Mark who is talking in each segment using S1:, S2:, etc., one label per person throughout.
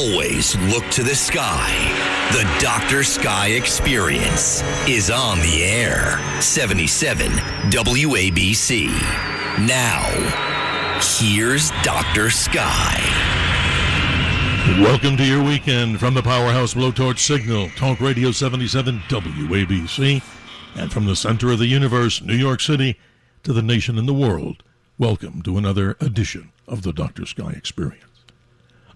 S1: always look to the sky. The Dr. Sky Experience is on the air. 77 WABC. Now, here's Dr. Sky.
S2: Welcome to your weekend from the Powerhouse Blowtorch Signal, Talk Radio 77 WABC, and from the center of the universe, New York City, to the nation and the world. Welcome to another edition of the Dr. Sky Experience,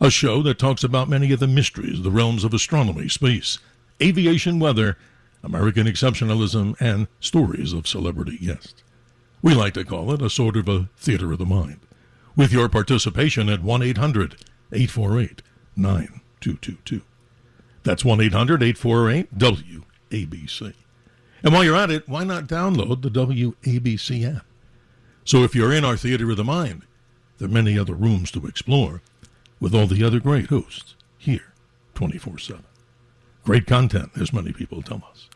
S2: a show that talks about many of the mysteries, the realms of astronomy, space, aviation, weather, American exceptionalism, and stories of celebrity guests. We like to call it a sort of a theater of the mind, with your participation at 1-800-848-9222. That's 1-800-848-WABC. And while you're at it, why not download the WABC app? So if you're in our theater of the mind, there are many other rooms to explore with all the other great hosts here 24/7. Great content, as many people tell us.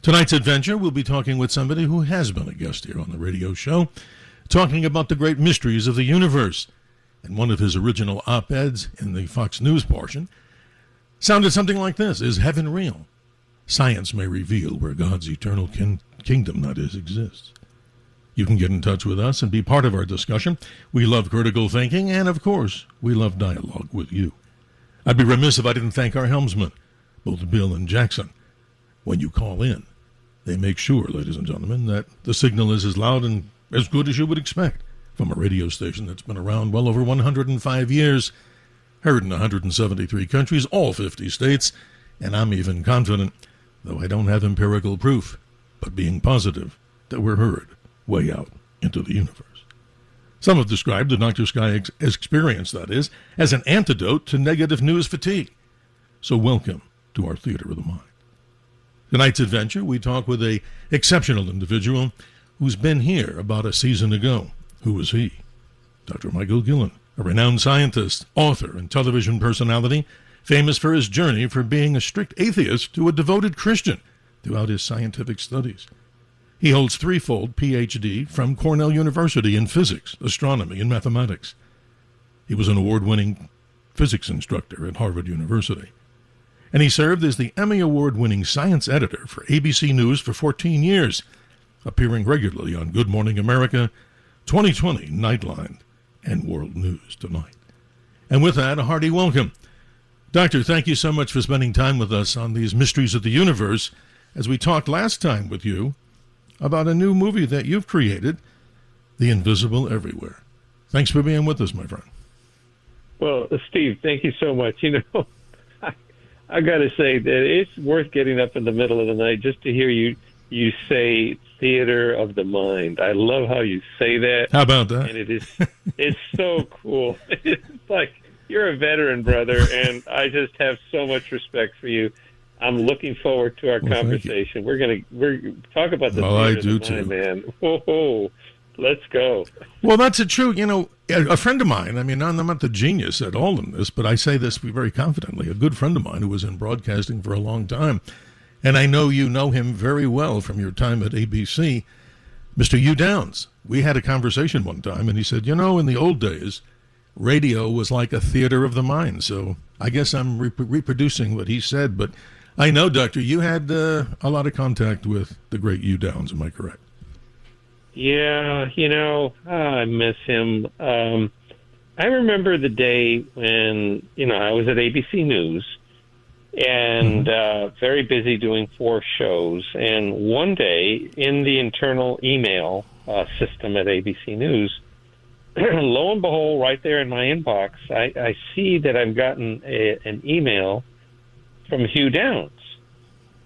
S2: Tonight's adventure, we'll be talking with somebody who has been a guest here on the radio show, talking about the great mysteries of the universe. And one of his original op-eds in the Fox News portion sounded something like this: Is heaven real? Science may reveal where God's eternal kingdom, that is, exists. You can get in touch with us and be part of our discussion. We love critical thinking, and of course, we love dialogue with you. I'd be remiss if I didn't thank our helmsmen, both Bill and Jackson. When you call in, they make sure, ladies and gentlemen, that the signal is as loud and as good as you would expect from a radio station that's been around well over 105 years, heard in 173 countries, all 50 states, and I'm even confident, though I don't have empirical proof, but being positive that we're heard way out into the universe. Some have described the Dr. Sky experience, that is, as an antidote to negative news fatigue. So welcome to our theater of the mind. Tonight's adventure, we talk with an exceptional individual who's been here about a season ago. Who is he? Dr. Michael Gillan, a renowned scientist, author, and television personality, famous for his journey from being a strict atheist to a devoted Christian throughout his scientific studies. He holds threefold Ph.D. from Cornell University in physics, astronomy, and mathematics. He was an award-winning physics instructor at Harvard University. And he served as the Emmy Award-winning science editor for ABC News for 14 years, appearing regularly on Good Morning America, 2020, Nightline, and World News Tonight. And with that, a hearty welcome. Doctor, thank you so much for spending time with us on these mysteries of the universe, as we talked last time with you about a new movie that you've created, The Invisible Everywhere. Thanks for being with us, my friend.
S3: Well, Steve, thank you so much. You know, I got to say that it's worth getting up in the middle of the night just to hear you say theater of the mind. I love how you say that.
S2: How about that?
S3: And it's so cool. It's like you're a veteran, brother, and I just have so much respect for you. I'm looking forward to our conversation. We're talk about the theater
S2: I do
S3: of the mind,
S2: too,
S3: man. Whoa, let's go.
S2: Well, that's a true, a friend of mine, I'm not the genius at all in this, but I say this very confidently, a good friend of mine who was in broadcasting for a long time, and I know you know him very well from your time at ABC, Mr. Hugh Downs. We had a conversation one time, and he said, in the old days, radio was like a theater of the mind. So I guess I'm reproducing what he said, but I know, Doctor, you had a lot of contact with the great Hugh Downs. Am I correct?
S3: Yeah, I miss him. I remember the day when, I was at ABC News and very busy doing 4 shows. And one day in the internal email system at ABC News, lo and behold, right there in my inbox, I see that I've gotten an email from Hugh Downs.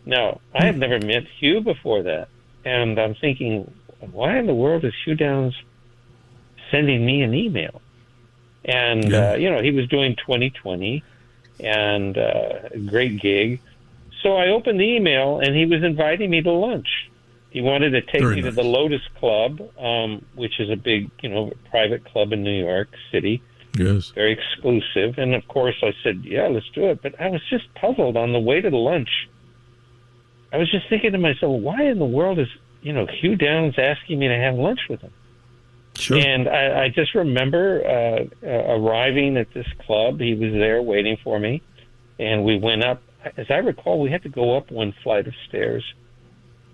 S3: Now, I had never met Hugh before that, and I'm thinking, why in the world is Hugh Downs sending me an email? And, he was doing 2020, and a great gig. So I opened the email, and he was inviting me to lunch. He wanted to take me to the Lotus Club, which is a big, private club in New York City.
S2: Yes.
S3: Very exclusive. And, of course, I said, yeah, let's do it. But I was just puzzled on the way to the lunch. I was just thinking to myself, why in the world is, Hugh Downs asking me to have lunch with him?
S2: Sure.
S3: And I just remember arriving at this club. He was there waiting for me, and we went up. As I recall, we had to go up one flight of stairs.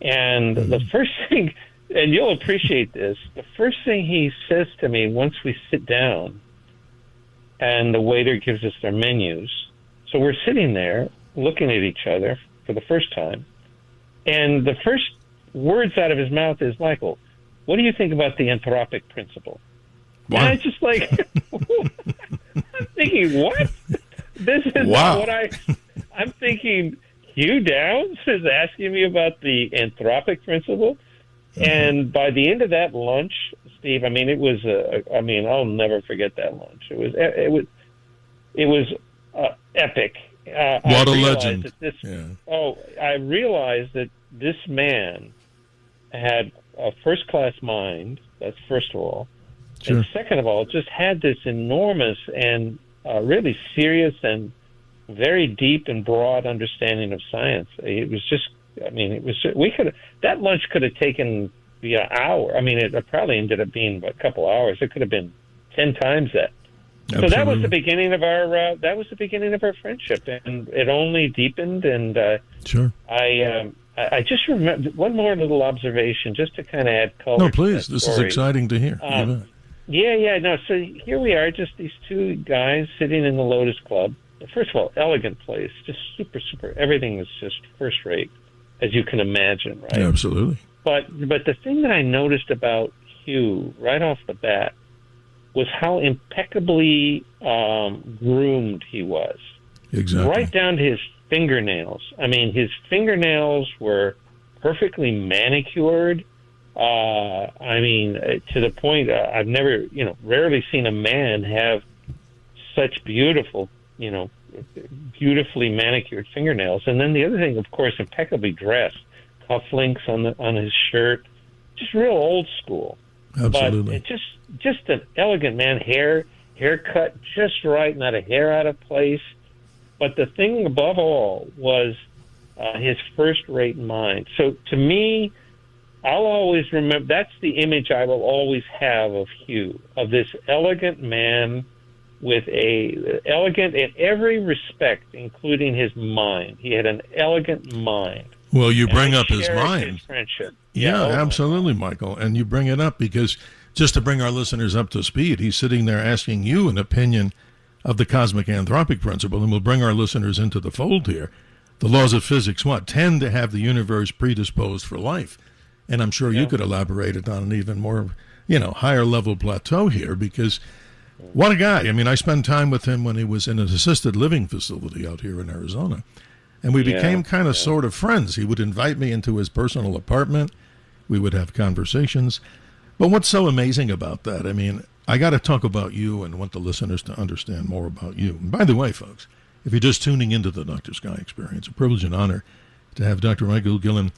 S3: And the first thing, and you'll appreciate this, the first thing he says to me once we sit down, and the waiter gives us their menus. So we're sitting there looking at each other for the first time. And the first words out of his mouth is, Michael, what do you think about the Anthropic principle? Wow. And I just like, I'm thinking, what? This is not what I'm thinking. Hugh Downs is asking me about the Anthropic principle. And by the end of that lunch, Steve, I mean, it was, I'll never forget that lunch. It was epic.
S2: What a legend.
S3: I realized that this man had a first-class mind, that's first of all. Sure. And second of all, just had this enormous and really serious and very deep and broad understanding of science. It was just, that lunch could have taken an hour. I mean, it probably ended up being a couple hours. It could have been 10 times that. Absolutely. So that was the beginning of our friendship, and it only deepened. And
S2: sure,
S3: I just remember one more little observation, just to kind of add color.
S2: No, please, this is exciting to hear.
S3: No. So here we are, just these two guys sitting in the Lotus Club. First of all, elegant place, just super. Everything is just first rate, as you can imagine, right?
S2: Yeah, absolutely.
S3: But the thing that I noticed about Hugh right off the bat was how impeccably groomed he was.
S2: Exactly.
S3: Right down to his fingernails. I mean, his fingernails were perfectly manicured. To the point I've never, rarely seen a man have such beautifully manicured fingernails. And then the other thing, of course, impeccably dressed, cufflinks on his shirt, just real old school.
S2: Absolutely.
S3: But just an elegant man, haircut just right, not a hair out of place. But the thing above all was his first-rate mind. So to me, I'll always remember, that's the image I will always have of Hugh, of this elegant man with elegant in every respect, including his mind. He had an elegant mind.
S2: Well, you bring up his mind.
S3: His friendship.
S2: Yeah, absolutely, Michael. And you bring it up because, just to bring our listeners up to speed, he's sitting there asking you an opinion of the cosmic anthropic principle, and we'll bring our listeners into the fold here. The laws of physics, tend to have the universe predisposed for life. And I'm sure you could elaborate it on an even more, higher level plateau here, because what a guy. I mean, I spent time with him when he was in an assisted living facility out here in Arizona. And we became kind of sort of friends. He would invite me into his personal apartment. We would have conversations. But what's so amazing about that? I mean, I got to talk about you and want the listeners to understand more about you. And by the way, folks, if you're just tuning into the Dr. Sky Experience, a privilege and honor to have Dr. Michael Gillan,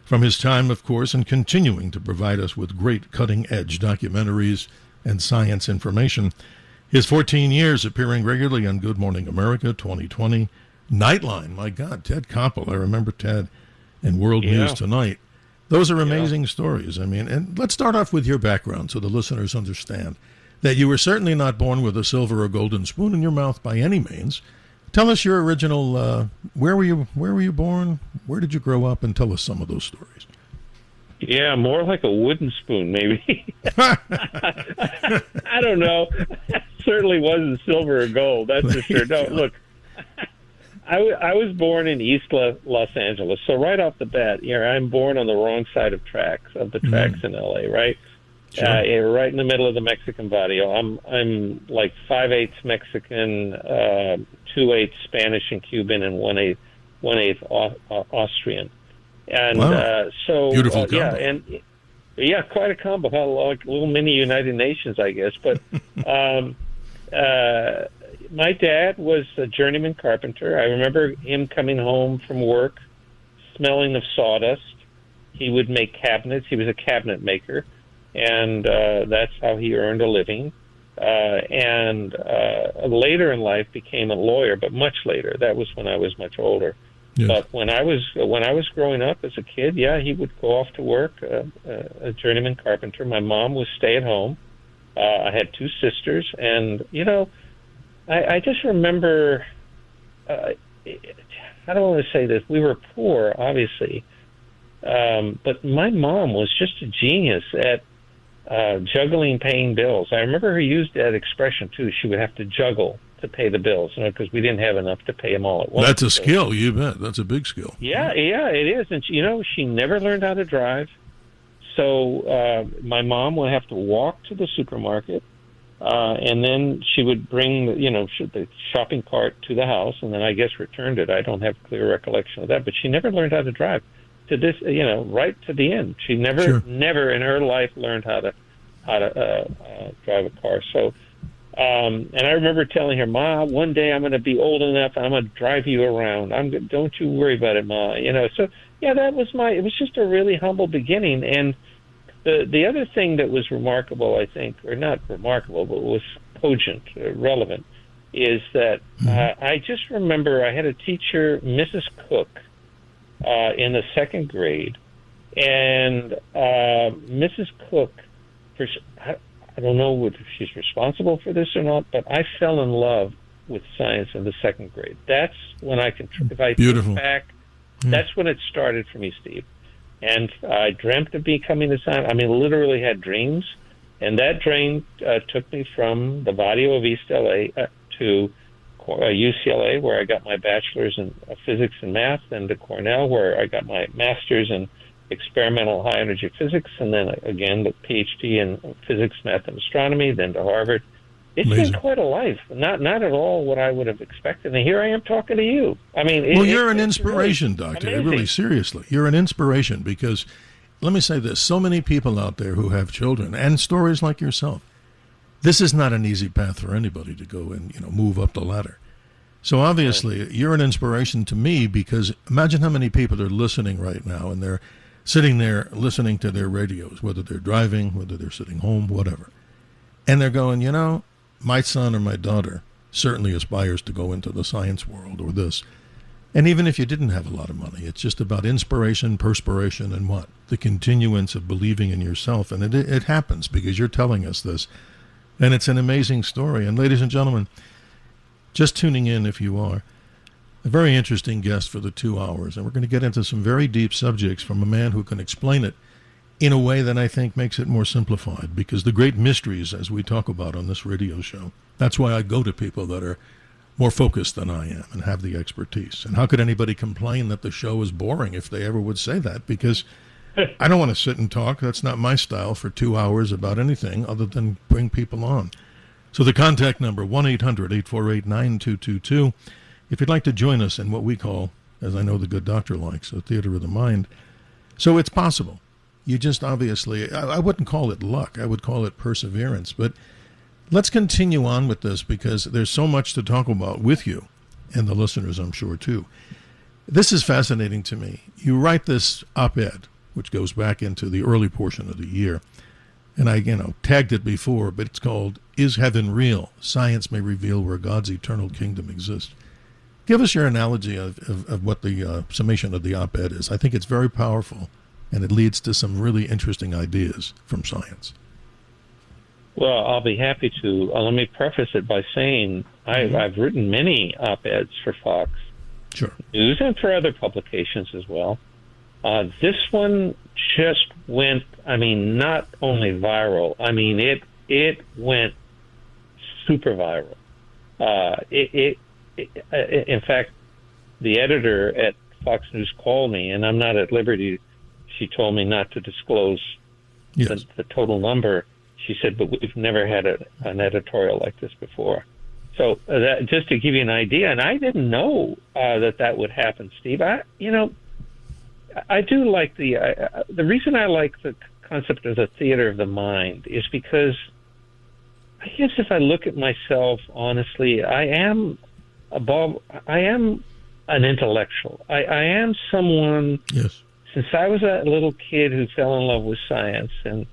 S2: from his time, of course, and continuing to provide us with great cutting-edge documentaries and science information. His 14 years appearing regularly on Good Morning America, 2020, Nightline, my God, Ted Koppel, I remember Ted, and World News Tonight. Those are amazing stories. I mean, and let's start off with your background so the listeners understand that you were certainly not born with a silver or golden spoon in your mouth by any means. Tell us your original, where were you born? Where did you grow up? And tell us some of those stories.
S3: Yeah, more like a wooden spoon, maybe. I don't know. Certainly wasn't silver or gold, that's for sure. No, look, I was born in East Los Angeles, so right off the bat, I'm born on the wrong side of the tracks in L.A., right? Sure. Right in the middle of the Mexican barrio. I'm like 5/8 Mexican, 2/8 Spanish and Cuban, and 1/8 Austrian. And so
S2: beautiful combo.
S3: Quite a combo, like a little mini United Nations, I guess. But my dad was a journeyman carpenter. I remember him coming home from work, smelling of sawdust. He would make cabinets. He was a cabinet maker. And that's how he earned a living. And later in life became a lawyer, but much later. That was when I was much older. Yes. But when I was growing up as a kid, he would go off to work, a journeyman carpenter. My mom was stay at home. I had two sisters, and I just remember. I don't want to say this. We were poor, obviously, but my mom was just a genius at juggling paying bills. I remember her used that expression too. She would have to juggle to pay the bills, because we didn't have enough to pay them all at once.
S2: That's a skill, you bet. That's a big skill.
S3: Yeah, it is. And she never learned how to drive. So my mom would have to walk to the supermarket, and then she would bring the shopping cart to the house, and then I guess returned it. I don't have a clear recollection of that, but she never learned how to drive to this, right to the end. She never in her life learned how to drive a car. So, and I remember telling her, "Ma, one day I'm going to be old enough, and I'm going to drive you around. Don't you worry about it, Ma." So yeah, it was just a really humble beginning. And the other thing that was remarkable, I think, or not remarkable, but was cogent, relevant, is that I just remember I had a teacher, Mrs. Cook, in the second grade, and Mrs. Cook, I don't know if she's responsible for this or not, but I fell in love with science in the second grade. That's when I can, if I think back, that's when it started for me, Steve. And I dreamt of becoming a scientist. I mean, literally had dreams. And that dream took me from the Vadio of East LA to UCLA, where I got my bachelor's in physics and math, then to Cornell, where I got my master's in experimental high-energy physics, and then again the PhD in physics, math, and astronomy, then to Harvard. It's been quite a life. Not at all what I would have expected. And here I am talking to you. I mean,
S2: you're an inspiration, really, Doctor. Really, seriously, you're an inspiration, because let me say this: so many people out there who have children, and stories like yourself. This is not an easy path for anybody to go and move up the ladder. So obviously, you're an inspiration to me, because imagine how many people are listening right now, and they're sitting there listening to their radios, whether they're driving, whether they're sitting home, whatever, and they're going, my son or my daughter certainly aspires to go into the science world or this. And even if you didn't have a lot of money, it's just about inspiration, perspiration, and what? The continuance of believing in yourself. And it happens because you're telling us this. And it's an amazing story. And ladies and gentlemen, just tuning in if you are, a very interesting guest for the 2 hours. And we're going to get into some very deep subjects from a man who can explain it in a way that I think makes it more simplified, because the great mysteries, as we talk about on this radio show, that's why I go to people that are more focused than I am and have the expertise. And how could anybody complain that the show is boring if they ever would say that? Because I don't want to sit and talk. That's not my style for 2 hours about anything other than bring people on. So the contact number, 1-800-848-9222. If you'd like to join us in what we call, as I know the good doctor likes, a theater of the mind. So it's possible. You just obviously, I wouldn't call it luck. I would call it perseverance. But let's continue on with this, because there's so much to talk about with you and the listeners, I'm sure, too. This is fascinating to me. You write this op-ed, which goes back into the early portion of the year. And I, tagged it before, but it's called, Is Heaven Real? Science May Reveal Where God's Eternal Kingdom Exists. Give us your analogy of what the summation of the op-ed is. I think it's very powerful. And it leads to some really interesting ideas from science.
S3: Well, I'll be happy to. Let me preface it by saying I've written many op-eds for Fox News and for other publications as well. This one just went, not only viral, it went super viral. In fact, the editor at Fox News called me, and I'm not at liberty. She told me not to disclose the total number. She said, but we've never had an editorial like this before. So that, just to give you an idea, and I didn't know that would happen, Steve. I do like the reason I like the concept of the theater of the mind is because I guess if I look at myself honestly, I am an intellectual. I am someone.
S2: Yes.
S3: Since I was a little kid who fell in love with science and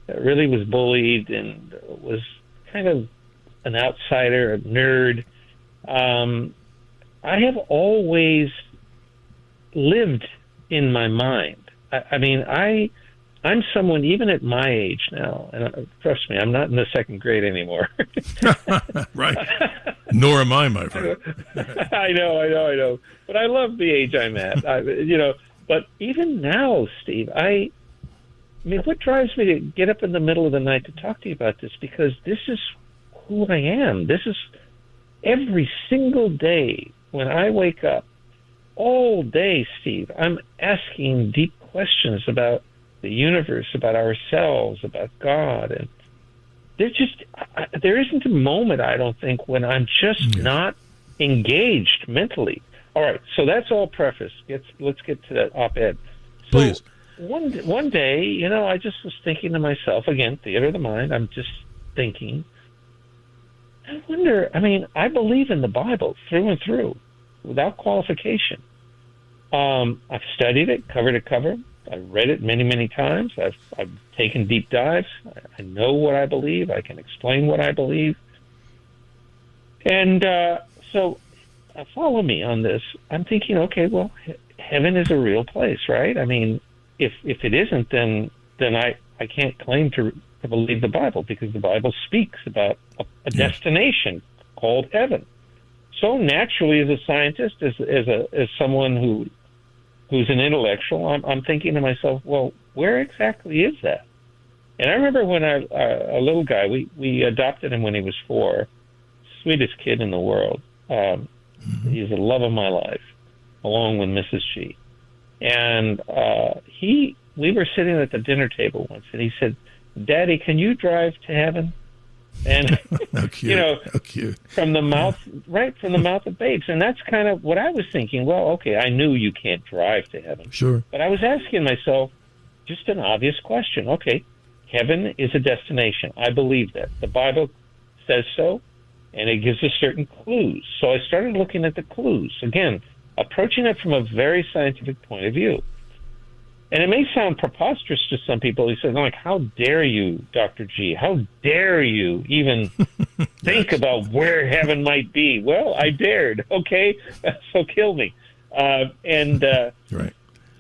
S3: really was bullied and was kind of an outsider, a nerd, I have always lived in my mind. I'm I'm someone, even at my age now, and trust me, I'm not in the second grade anymore.
S2: Right. Nor am I, my friend.
S3: I know. But I love the age I'm at. But even now, Steve, I mean, what drives me to get up in the middle of the night to talk to you about this? Because this is who I am. This is every single day when I wake up, all day, Steve, I'm asking deep questions about the universe, about ourselves, about God. And there isn't a moment, I don't think, when I'm just not engaged mentally. All right, so that's all preface. Let's get to that op-ed. So
S2: Please.
S3: One day, I just was thinking to myself, again, theater of the mind, I'm just thinking, I wonder, I believe in the Bible through and through, without qualification. I've studied it cover to cover. I've read it many, many times. I've taken deep dives. I know what I believe. I can explain what I believe. And so follow me on this. I'm thinking, okay, well, heaven is a real place, right? If it isn't, then I can't claim to believe the Bible, because the Bible speaks about a destination called heaven. So naturally, as a scientist, as someone who's an intellectual, I'm thinking to myself, well, where exactly is that? And I remember when a little guy, we adopted him when he was 4, sweetest kid in the world. He's the love of my life, along with Mrs. G. And we were sitting at the dinner table once, and he said, "Daddy, can you drive to heaven?" And
S2: How cute. How cute.
S3: from the mouth of babes. And that's kind of what I was thinking. Well, okay, I knew you can't drive to heaven.
S2: Sure.
S3: But I was asking myself just an obvious question. Okay, heaven is a destination. I believe that. The Bible says so, and it gives us certain clues. So I started looking at the clues. Again, approaching it from a very scientific point of view. And it may sound preposterous to some people. He said, like, how dare you, Dr. G? How dare you even think about where heaven might be? Well, I dared, okay? So kill me. Right.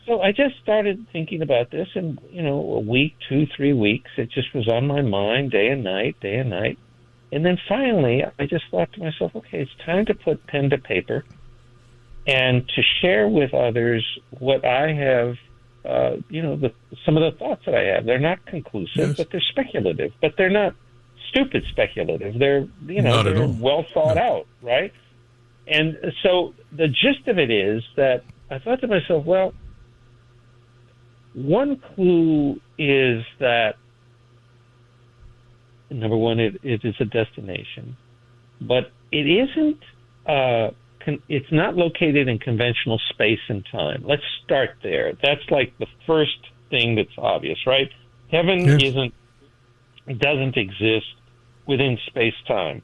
S3: So I just started thinking about this, and, a week, 2, 3 weeks, it just was on my mind day and night. And then finally, I just thought to myself, okay, it's time to put pen to paper and to share with others what I have, some of the thoughts that I have. They're not conclusive, but they're speculative. But they're not stupid speculative. They're, they're well thought out, right? And so the gist of it is that I thought to myself, well, one clue is that, number one, it is a destination, but it isn't. It's not located in conventional space and time. Let's start there. That's like the first thing that's obvious, right? Heaven doesn't exist within space-time.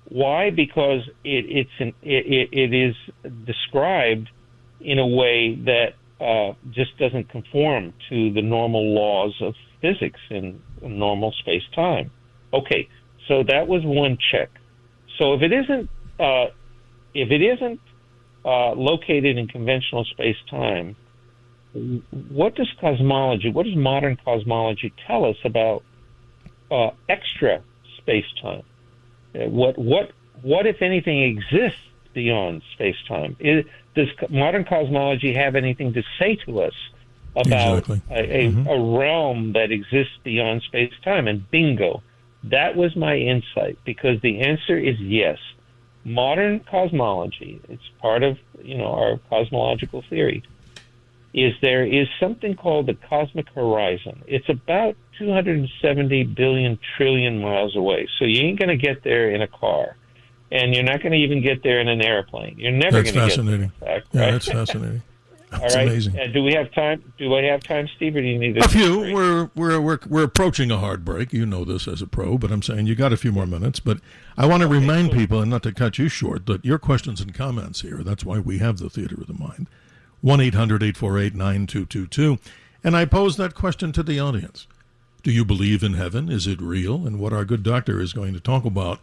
S3: Why? Because it is described in a way that just doesn't conform to the normal laws of physics in normal space-time. Okay, so that was one check. So if it isn't located in conventional space-time, what does modern cosmology tell us about extra space-time? What if anything exists beyond space-time? Does modern cosmology have anything to say to us about a realm that exists beyond space-time? And bingo, that was my insight, because the answer is yes. Modern cosmology, it's part of our cosmological theory, there is something called the cosmic horizon. It's about 270 billion trillion miles away. So you ain't going to get there in a car, and you're not going to even get there in an airplane. You're never going to get there. In fact,
S2: yeah,
S3: right?
S2: that's fascinating.
S3: That's
S2: amazing.
S3: Do we have time? Do I have time, Steve, or do you need
S2: a few? We're approaching a hard break. You know this as a pro, but I'm saying you got a few more minutes. But I want to remind people, and not to cut you short, that your questions and comments here. That's why we have the Theater of the Mind. 1-800-848-9222. And I pose that question to the audience. Do you believe in heaven? Is it real? And what our good doctor is going to talk about.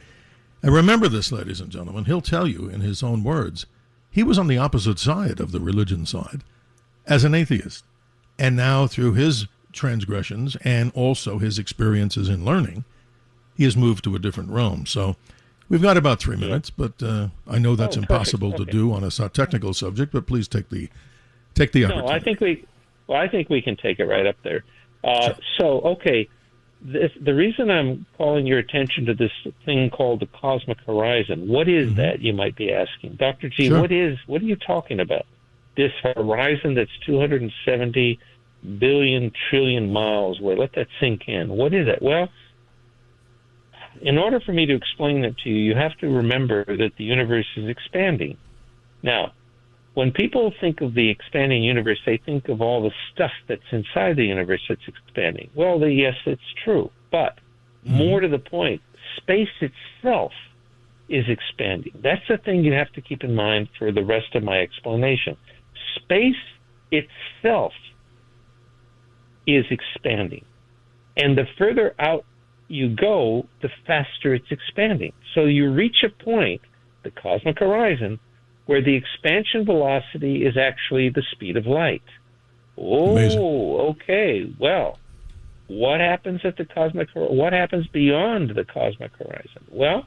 S2: And remember this, ladies and gentlemen. He'll tell you in his own words. He was on the opposite side of the religion side as an atheist. And now through his transgressions and also his experiences in learning, he has moved to a different realm. So we've got about 3 minutes, but I know that's impossible to do on a technical subject, but please take the opportunity.
S3: No, I think we can take it right up there. The reason I'm calling your attention to this thing called the cosmic horizon, what is that, you might be asking? Dr. G,
S2: Sure.
S3: what are you talking about? This horizon that's 270 billion trillion miles away. Let that sink in. What is it? Well, in order for me to explain it to you, you have to remember that the universe is expanding. Now, when people think of the expanding universe, they think of all the stuff that's inside the universe that's expanding. Well, yes, it's true. But more to the point, space itself is expanding. That's the thing you have to keep in mind for the rest of my explanation. Space itself is expanding. And the further out you go, the faster it's expanding. So you reach a point, the cosmic horizon, where the expansion velocity is actually the speed of light. Oh,
S2: Amazing.
S3: Okay. Well, what happens at the cosmic? What happens beyond the cosmic horizon? Well,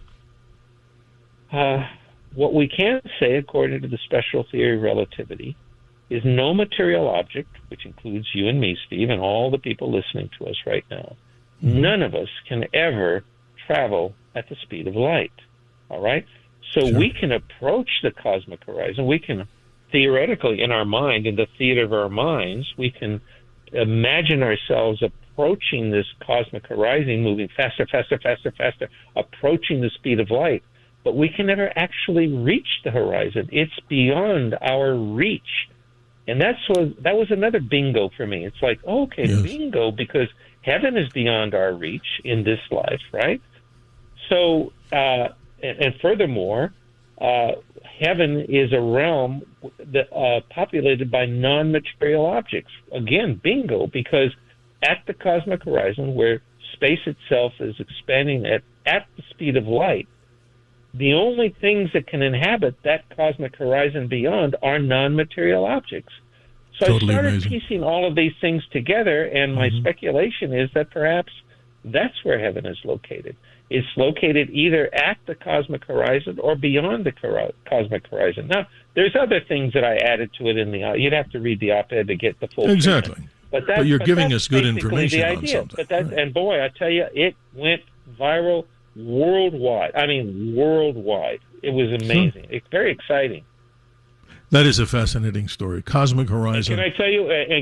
S3: what we can say, according to the special theory of relativity, is no material object, which includes you and me, Steve, and all the people listening to us right now, none of us can ever travel at the speed of light. All right? So we can approach the cosmic horizon. We can theoretically, in our mind, in the theater of our minds, we can imagine ourselves approaching this cosmic horizon, moving faster, faster, faster, faster, approaching the speed of light. But we can never actually reach the horizon. It's beyond our reach. And that was another bingo for me. It's like, bingo, because heaven is beyond our reach in this life, right? So, and furthermore, heaven is a realm that, populated by non-material objects. Again, bingo, because at the cosmic horizon, where space itself is expanding at the speed of light, the only things that can inhabit that cosmic horizon beyond are non-material objects. So
S2: Totally
S3: I started
S2: amazing.
S3: piecing all of these things together, and my speculation is that perhaps that's where heaven is located. It's located either at the cosmic horizon or beyond the cosmic horizon. Now, there's other things that I added to it you'd have to read the op-ed to get the full
S2: Exactly.
S3: treatment.
S2: But you're giving
S3: that's
S2: us good
S3: basically
S2: information
S3: the
S2: on
S3: idea.
S2: something.
S3: And boy, I tell you, it went viral worldwide. I mean, worldwide. It was amazing. It's very exciting.
S2: That is a fascinating story. Cosmic horizon.
S3: And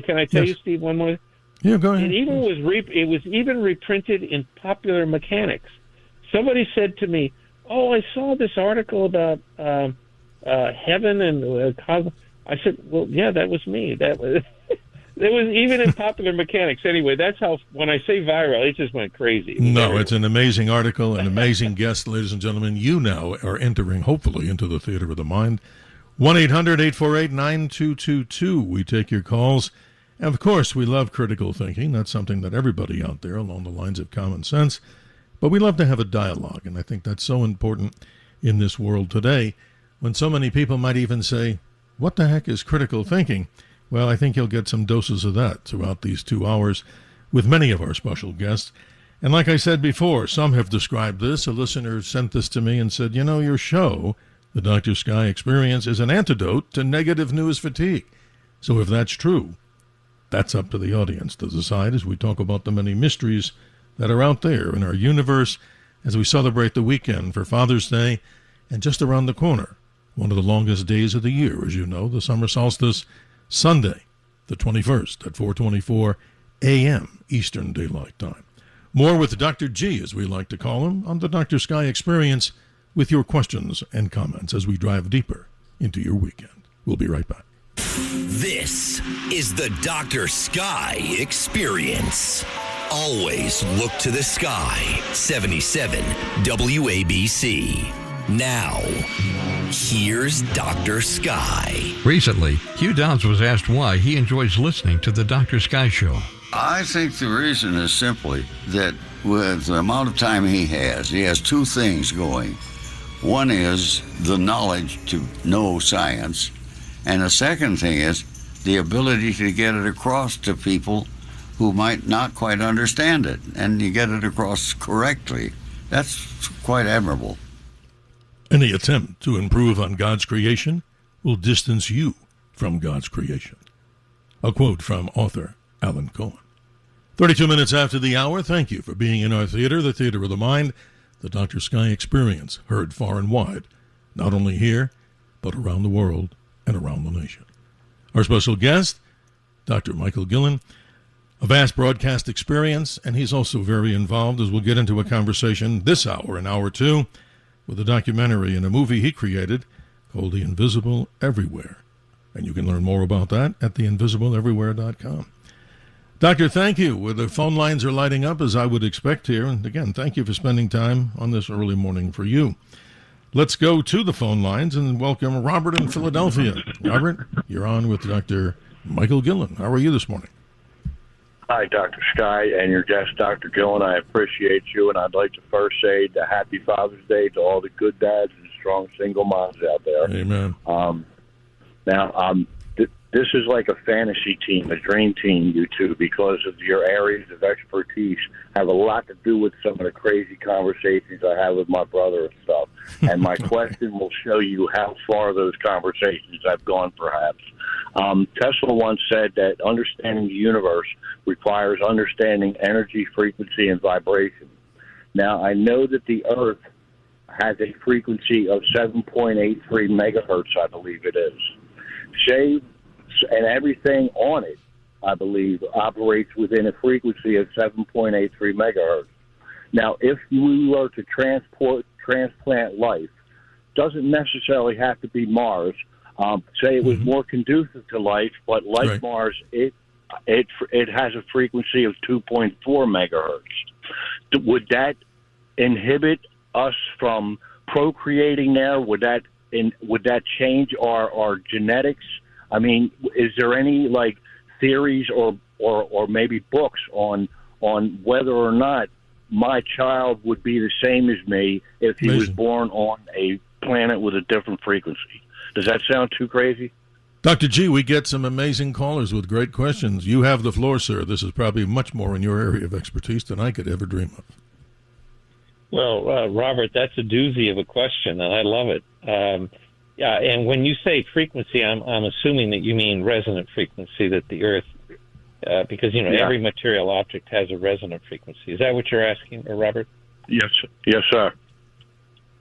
S3: can I tell you, Steve, one more?
S2: Yeah, go ahead.
S3: It was even reprinted in Popular Mechanics. Somebody said to me, "Oh, I saw this article about heaven and cosmic." I said, "Well, yeah, that was me. That was." It was even in Popular Mechanics. Anyway, that's how, when I say viral, it just went crazy.
S2: It's an amazing article, an amazing guest, ladies and gentlemen. You now are entering, hopefully, into the theater of the mind. 1-800-848-9222. We take your calls. And, of course, we love critical thinking. That's something that everybody out there, along the lines of common sense. But we love to have a dialogue, and I think that's so important in this world today, when so many people might even say, what the heck is critical thinking? Well, I think you'll get some doses of that throughout these 2 hours with many of our special guests. And like I said before, some have described this. A listener sent this to me and said, your show, The Dr. Sky Experience, is an antidote to negative news fatigue. So if that's true, that's up to the audience to decide as we talk about the many mysteries that are out there in our universe as we celebrate the weekend for Father's Day and just around the corner, one of the longest days of the year, as you know, the summer solstice, Sunday, the 21st at 4:24 a.m. Eastern Daylight Time. More with Dr. G, as we like to call him, on the Dr. Sky Experience with your questions and comments as we drive deeper into your weekend. We'll be right back.
S1: This is the Dr. Sky Experience. Always look to the sky. 77 WABC. Now, here's Dr. Sky.
S4: Recently, Hugh Downs was asked why he enjoys listening to the Dr. Sky Show.
S5: I think the reason is simply that with the amount of time he has two things going. One is the knowledge to know science, and the second thing is the ability to get it across to people who might not quite understand it, and you get it across correctly. That's quite admirable.
S2: Any attempt to improve on God's creation will distance you from God's creation. A quote from author Alan Cohen. 32 minutes after the hour, thank you for being in our theater, the Theater of the Mind, the Dr. Sky Experience, heard far and wide, not only here, but around the world and around the nation. Our special guest, Dr. Michael Gillan, a vast broadcast experience, and he's also very involved, as we'll get into a conversation this hour and hour two, with a documentary and a movie he created called The Invisible Everywhere. And you can learn more about that at theinvisibleeverywhere.com. Doctor, thank you. Well, the phone lines are lighting up, as I would expect here. And again, thank you for spending time on this early morning for you. Let's go to the phone lines and welcome Robert in Philadelphia. Robert, you're on with Dr. Michael Gillan. How are you this morning?
S6: Hi, Dr. Sky, and your guest, Dr. Gillan. I appreciate you, and I'd like to first say the Happy Father's Day to all the good dads and strong single moms out there.
S2: Amen.
S6: This is like a fantasy team, a dream team, you two, because of your areas of expertise have a lot to do with some of the crazy conversations I have with my brother and stuff. And my question will show you how far those conversations have gone, perhaps. Tesla once said that understanding the universe requires understanding energy, frequency, and vibration. Now, I know that the Earth has a frequency of 7.83 megahertz, I believe it is. And everything on it, I believe, operates within a frequency of 7.83 megahertz. Now, if we were to transplant life, doesn't necessarily have to be Mars. Say it was more conducive to life, but like
S2: right.
S6: Mars, it has a frequency of 2.4 megahertz. Would that inhibit us from procreating there? Would that change our genetics? I mean, is there any theories or maybe books on whether or not my child would be the same as me if he was born on a planet with a different frequency? Does that sound too crazy?
S2: Dr. G, we get some amazing callers with great questions. You have the floor, sir. This is probably much more in your area of expertise than I could ever dream of.
S3: Well, Robert, that's a doozy of a question, and I love it. Yeah, and when you say frequency, I'm assuming that you mean resonant frequency, that the Earth, because every material object has a resonant frequency. Is that what you're asking, Robert?
S6: Yes, sir.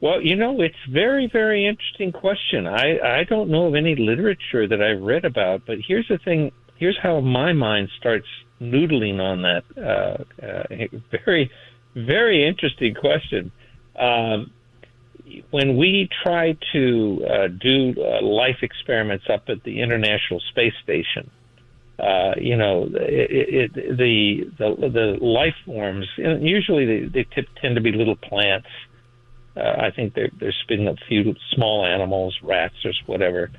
S3: Well, it's very, very interesting question. I don't know of any literature that I've read about, but here's the thing. Here's how my mind starts noodling on that. Very, very interesting question. When we try to do life experiments up at the International Space Station, the life forms, usually they tend to be little plants. I think they're spinning up a few small animals, rats or whatever.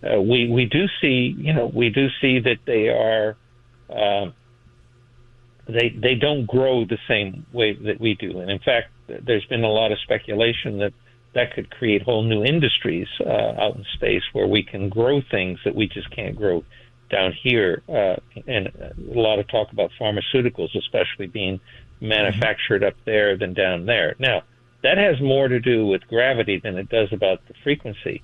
S3: We do see that they are they don't grow the same way that we do, and in fact, there's been a lot of speculation that could create whole new industries out in space where we can grow things that we just can't grow down here, and a lot of talk about pharmaceuticals, especially being manufactured up there than down there. Now, that has more to do with gravity than it does about the frequency.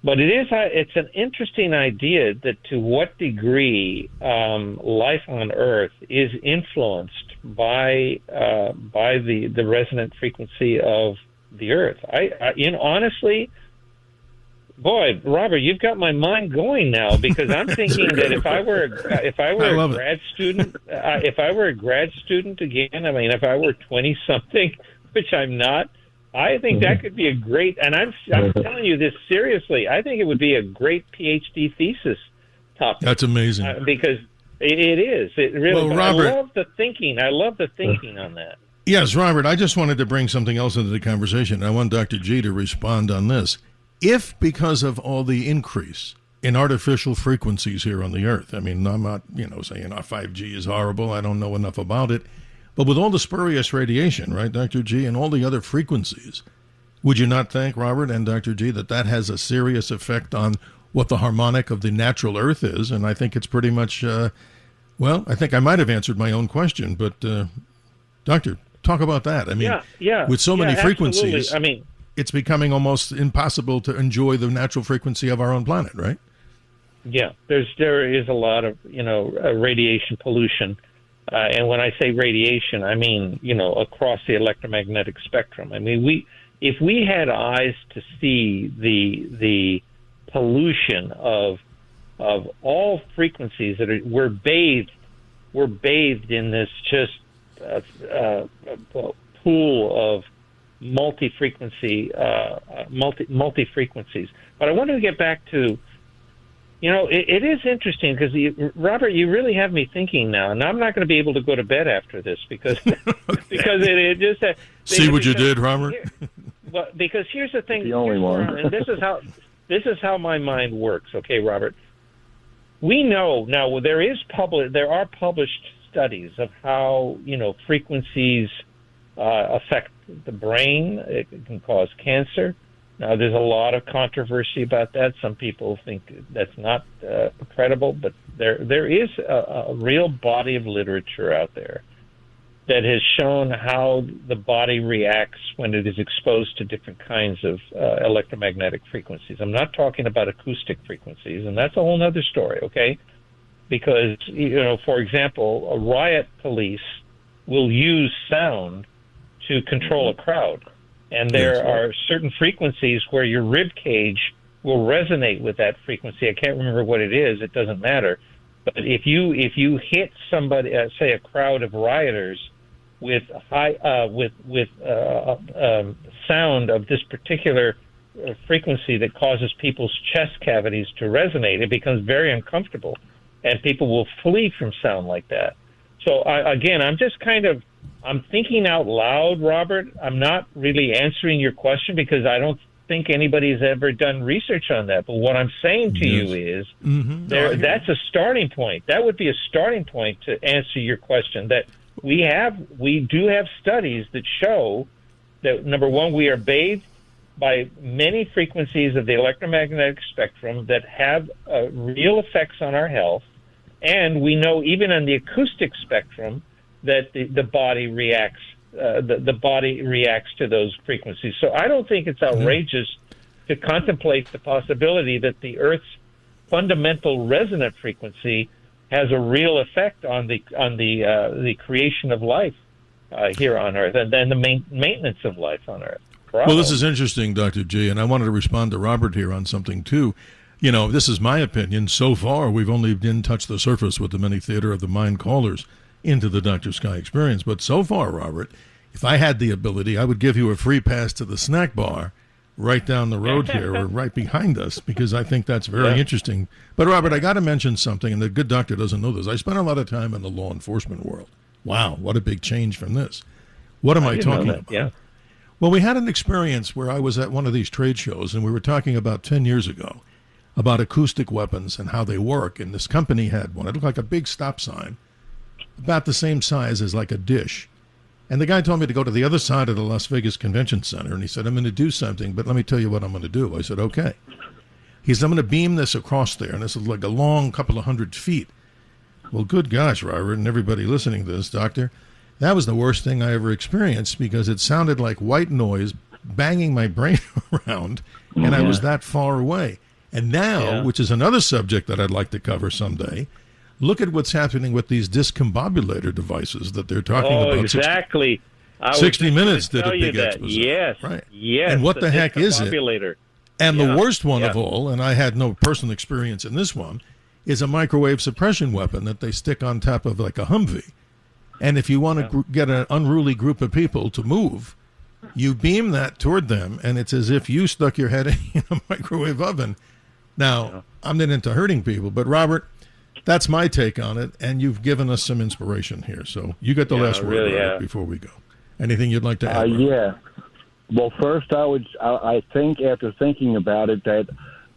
S3: But it's an interesting idea that to what degree life on Earth is influenced by the resonant frequency of the Earth. Honestly, boy, Robert, you've got my mind going now, because I'm thinking that if I were a grad student again, I mean, if I were 20 something, which I'm not, I think that could be a great, and I'm telling you this seriously, I think it would be a great PhD thesis topic.
S2: That's amazing.
S3: Because it is. It really.
S2: Well, Robert,
S3: I love the thinking. On that.
S2: Yes, Robert, I just wanted to bring something else into the conversation. I want Dr. G to respond on this. If because of all the increase in artificial frequencies here on the Earth, I mean, I'm not, saying our 5G is horrible, I don't know enough about it, but with all the spurious radiation, right, Dr. G, and all the other frequencies, would you not think, Robert and Dr. G, that has a serious effect on what the harmonic of the natural Earth is? And I think it's pretty much Well, I think I might have answered my own question, but Doctor, talk about that. I mean, with so many frequencies,
S3: I mean,
S2: it's becoming almost impossible to enjoy the natural frequency of our own planet, right?
S3: Yeah, there is a lot of radiation pollution, and when I say radiation, I mean across the electromagnetic spectrum. I mean, if we had eyes to see the pollution of all frequencies we're bathed in this just pool of multi-frequencies. But I wanted to get back to, it is interesting because, Robert, you really have me thinking now, and I'm not going to be able to go to bed after this because because it just
S2: see what you did, Robert.
S3: Well, because here's the thing.
S6: The only one.
S3: And this is how my mind works. Okay, Robert. We know now there are published studies of how frequencies affect the brain. It can cause cancer. Now, there's a lot of controversy about that. Some people think that's not credible, but there is a real body of literature out there that has shown how the body reacts when it is exposed to different kinds of electromagnetic frequencies. I'm not talking about acoustic frequencies, and that's a whole other story, okay? Because, for example, a riot police will use sound to control a crowd. And there are certain frequencies where your rib cage will resonate with that frequency. I can't remember what it is. It doesn't matter. But if you hit somebody, say a crowd of rioters, with sound of this particular frequency that causes people's chest cavities to resonate, it becomes very uncomfortable, and people will flee from sound like that. So I'm thinking out loud, Robert. I'm not really answering your question because I don't think anybody's ever done research on that. But what I'm saying to you is that's a starting point. That would be a starting point to answer your question. That we do have studies that show that, number one, we are bathed by many frequencies of the electromagnetic spectrum that have real effects on our health. And we know even on the acoustic spectrum that the body reacts. The body reacts to those frequencies. So I don't think it's outrageous to contemplate the possibility that the Earth's fundamental resonant frequency has a real effect on the creation of life here on Earth, and then the maintenance of life on Earth. Bravo.
S2: Well, this is interesting, Dr. G, and I wanted to respond to Robert here on something too. This is my opinion. So far, we've only touched the surface with the many theater of the mind callers into the Dr. Sky experience. But so far, Robert, if I had the ability, I would give you a free pass to the snack bar right down the road here or right behind us, because I think that's very interesting. But, Robert, I got to mention something, and the good doctor doesn't know this. I spent a lot of time in the law enforcement world. Wow, what a big change from this. What am I talking about?
S3: Yeah.
S2: Well, we had an experience where I was at one of these trade shows, and we were talking about 10 years ago about acoustic weapons and how they work. And this company had one. It looked like a big stop sign, about the same size as like a dish. And the guy told me to go to the other side of the Las Vegas Convention Center, and he said, I'm going to do something, but let me tell you what I'm going to do. I said, okay. He said, I'm going to beam this across there, and this is like a long couple of 100 feet. Well, good gosh, Robert, and everybody listening to this, Doctor, that was the worst thing I ever experienced, because it sounded like white noise banging my brain around, and I was that far away. And now, which is another subject that I'd like to cover someday, look at what's happening with these discombobulator devices that they're talking about.
S3: Exactly.
S2: 60 Minutes did a big exposition.
S3: Yes.
S2: Right.
S3: Yes.
S2: And what the heck is it? And the worst one of all, and I had no personal experience in this one, is a microwave suppression weapon that they stick on top of like a Humvee. And if you want to get an unruly group of people to move, you beam that toward them, and it's as if you stuck your head in a microwave oven. Now, I'm not into hurting people, but Robert, that's my take on it, and you've given us some inspiration here. So you get the last word,
S3: really,
S2: Robert, before we go. Anything you'd like to add?
S6: Yeah. Well, first, I think after thinking about it that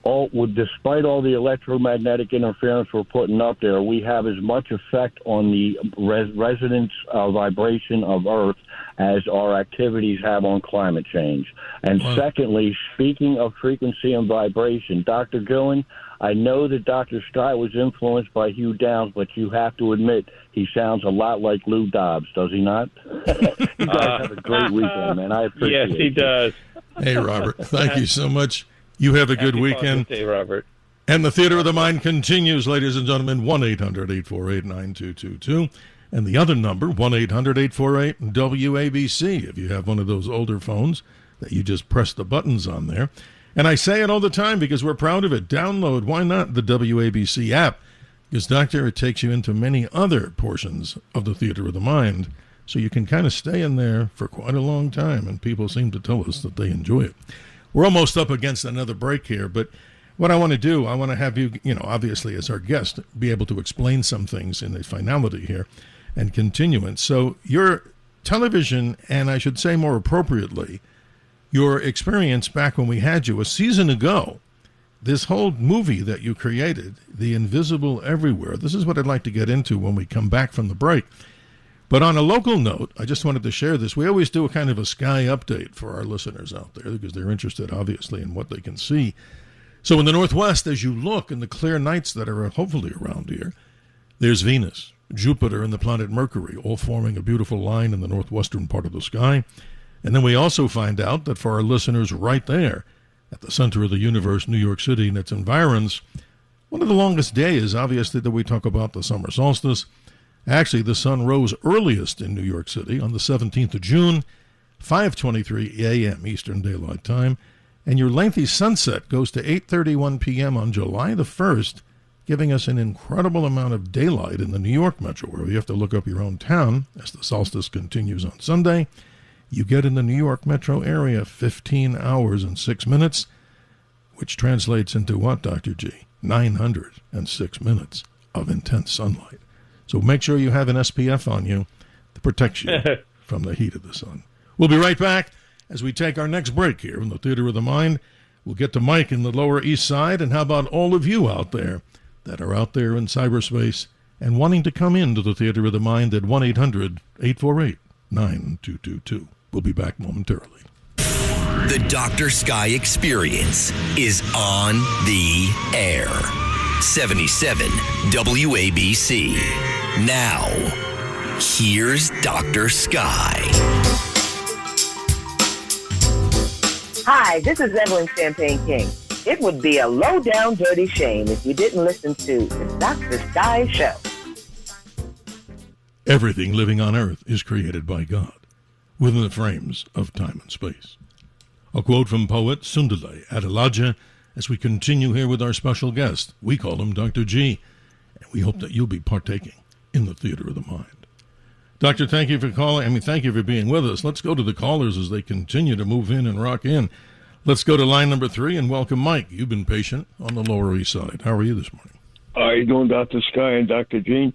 S6: despite all the electromagnetic interference we're putting up there, we have as much effect on the resonance vibration of Earth as our activities have on climate change. And secondly, speaking of frequency and vibration, Dr. Gillan, I know that Dr. Sky was influenced by Hugh Downs, but you have to admit he sounds a lot like Lou Dobbs, does he not? You guys have a great weekend, man. I appreciate it.
S3: Yes, he does.
S2: Hey, Robert, thank you so much. You have a good weekend.
S3: Happy Father's Day, Robert.
S2: And the Theater of the Mind continues, ladies and gentlemen, 1-800-848-9222. And the other number, 1-800-848-WABC, if you have one of those older phones that you just press the buttons on there. And I say it all the time because we're proud of it. Download, why not, the WABC app? Because, Doctor, it takes you into many other portions of the Theater of the Mind, so you can kind of stay in there for quite a long time, and people seem to tell us that they enjoy it. We're almost up against another break here, but what I want to do, I want to have you, obviously as our guest, be able to explain some things in a finality here and continuance. So your television, and I should say more appropriately, your experience back when we had you a season ago, this whole movie that you created, The Invisible Everywhere, this is what I'd like to get into when we come back from the break. But on a local note, I just wanted to share this. We always do a kind of a sky update for our listeners out there because they're interested, obviously, in what they can see. So in the Northwest, as you look in the clear nights that are hopefully around here, there's Venus, Jupiter, and the planet Mercury, all forming a beautiful line in the northwestern part of the sky. And then we also find out that for our listeners right there, at the center of the universe, New York City and its environs, one of the longest days, obviously, that we talk about the summer solstice. Actually, the sun rose earliest in New York City on the 17th of June, 5:23 a.m. Eastern Daylight Time, and your lengthy sunset goes to 8:31 p.m. on July the 1st, giving us an incredible amount of daylight in the New York metro, where you have to look up your own town as the solstice continues on Sunday. You get in the New York metro area 15 hours and 6 minutes, which translates into what, Dr. G? 906 minutes of intense sunlight. So make sure you have an SPF on you to protect you from the heat of the sun. We'll be right back as we take our next break here in the Theater of the Mind. We'll get to Mike in the Lower East Side, and how about all of you out there that are out there in cyberspace and wanting to come into the Theater of the Mind at 1-800-848-9222. We'll be back momentarily.
S1: The Dr. Sky Experience is on the air. 77 WABC. Now, here's Dr. Sky.
S7: Hi, this is Evelyn Champagne King. It would be a low-down dirty shame if you didn't listen to the Dr. Sky Show.
S2: Everything living on Earth is created by God, within the frames of time and space. A quote from poet Sundale Adelaja as we continue here with our special guest. We call him Dr. G, and we hope that you'll be partaking in the Theater of the Mind. Doctor, thank you for calling. Thank you for being with us. Let's go to the callers as they continue to move in and rock in. Let's go to line number 3 and welcome Mike. You've been patient on the Lower East Side. How are you this morning?
S8: How are you doing, Dr. Sky and Dr. Gene?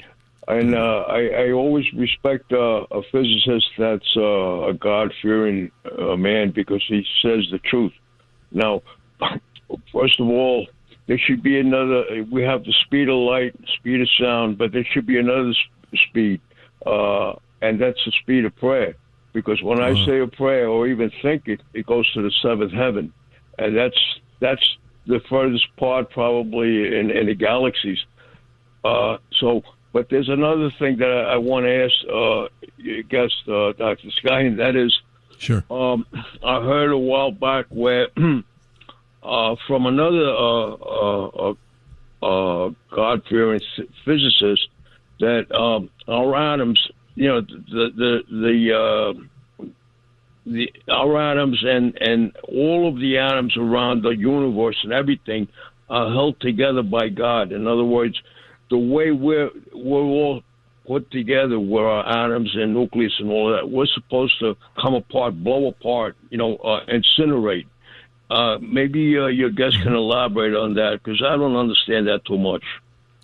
S8: And I always respect a physicist that's a God-fearing man because he says the truth. Now, first of all, there should be another. We have the speed of light, speed of sound, but there should be another speed, and that's the speed of prayer. Because when I say a prayer or even think it, it goes to the seventh heaven, and that's the furthest part probably in the galaxies. But there's another thing that I want to ask your guest, Dr. Sky, and that is,
S2: sure.
S8: I heard a while back where from another God-fearing physicist that our atoms, our atoms and all of the atoms around the universe and everything are held together by God. In other words, the way we're all put together with our atoms and nucleus and all that, we're supposed to come apart, blow apart, incinerate. Maybe your guest can elaborate on that, because I don't understand that too much.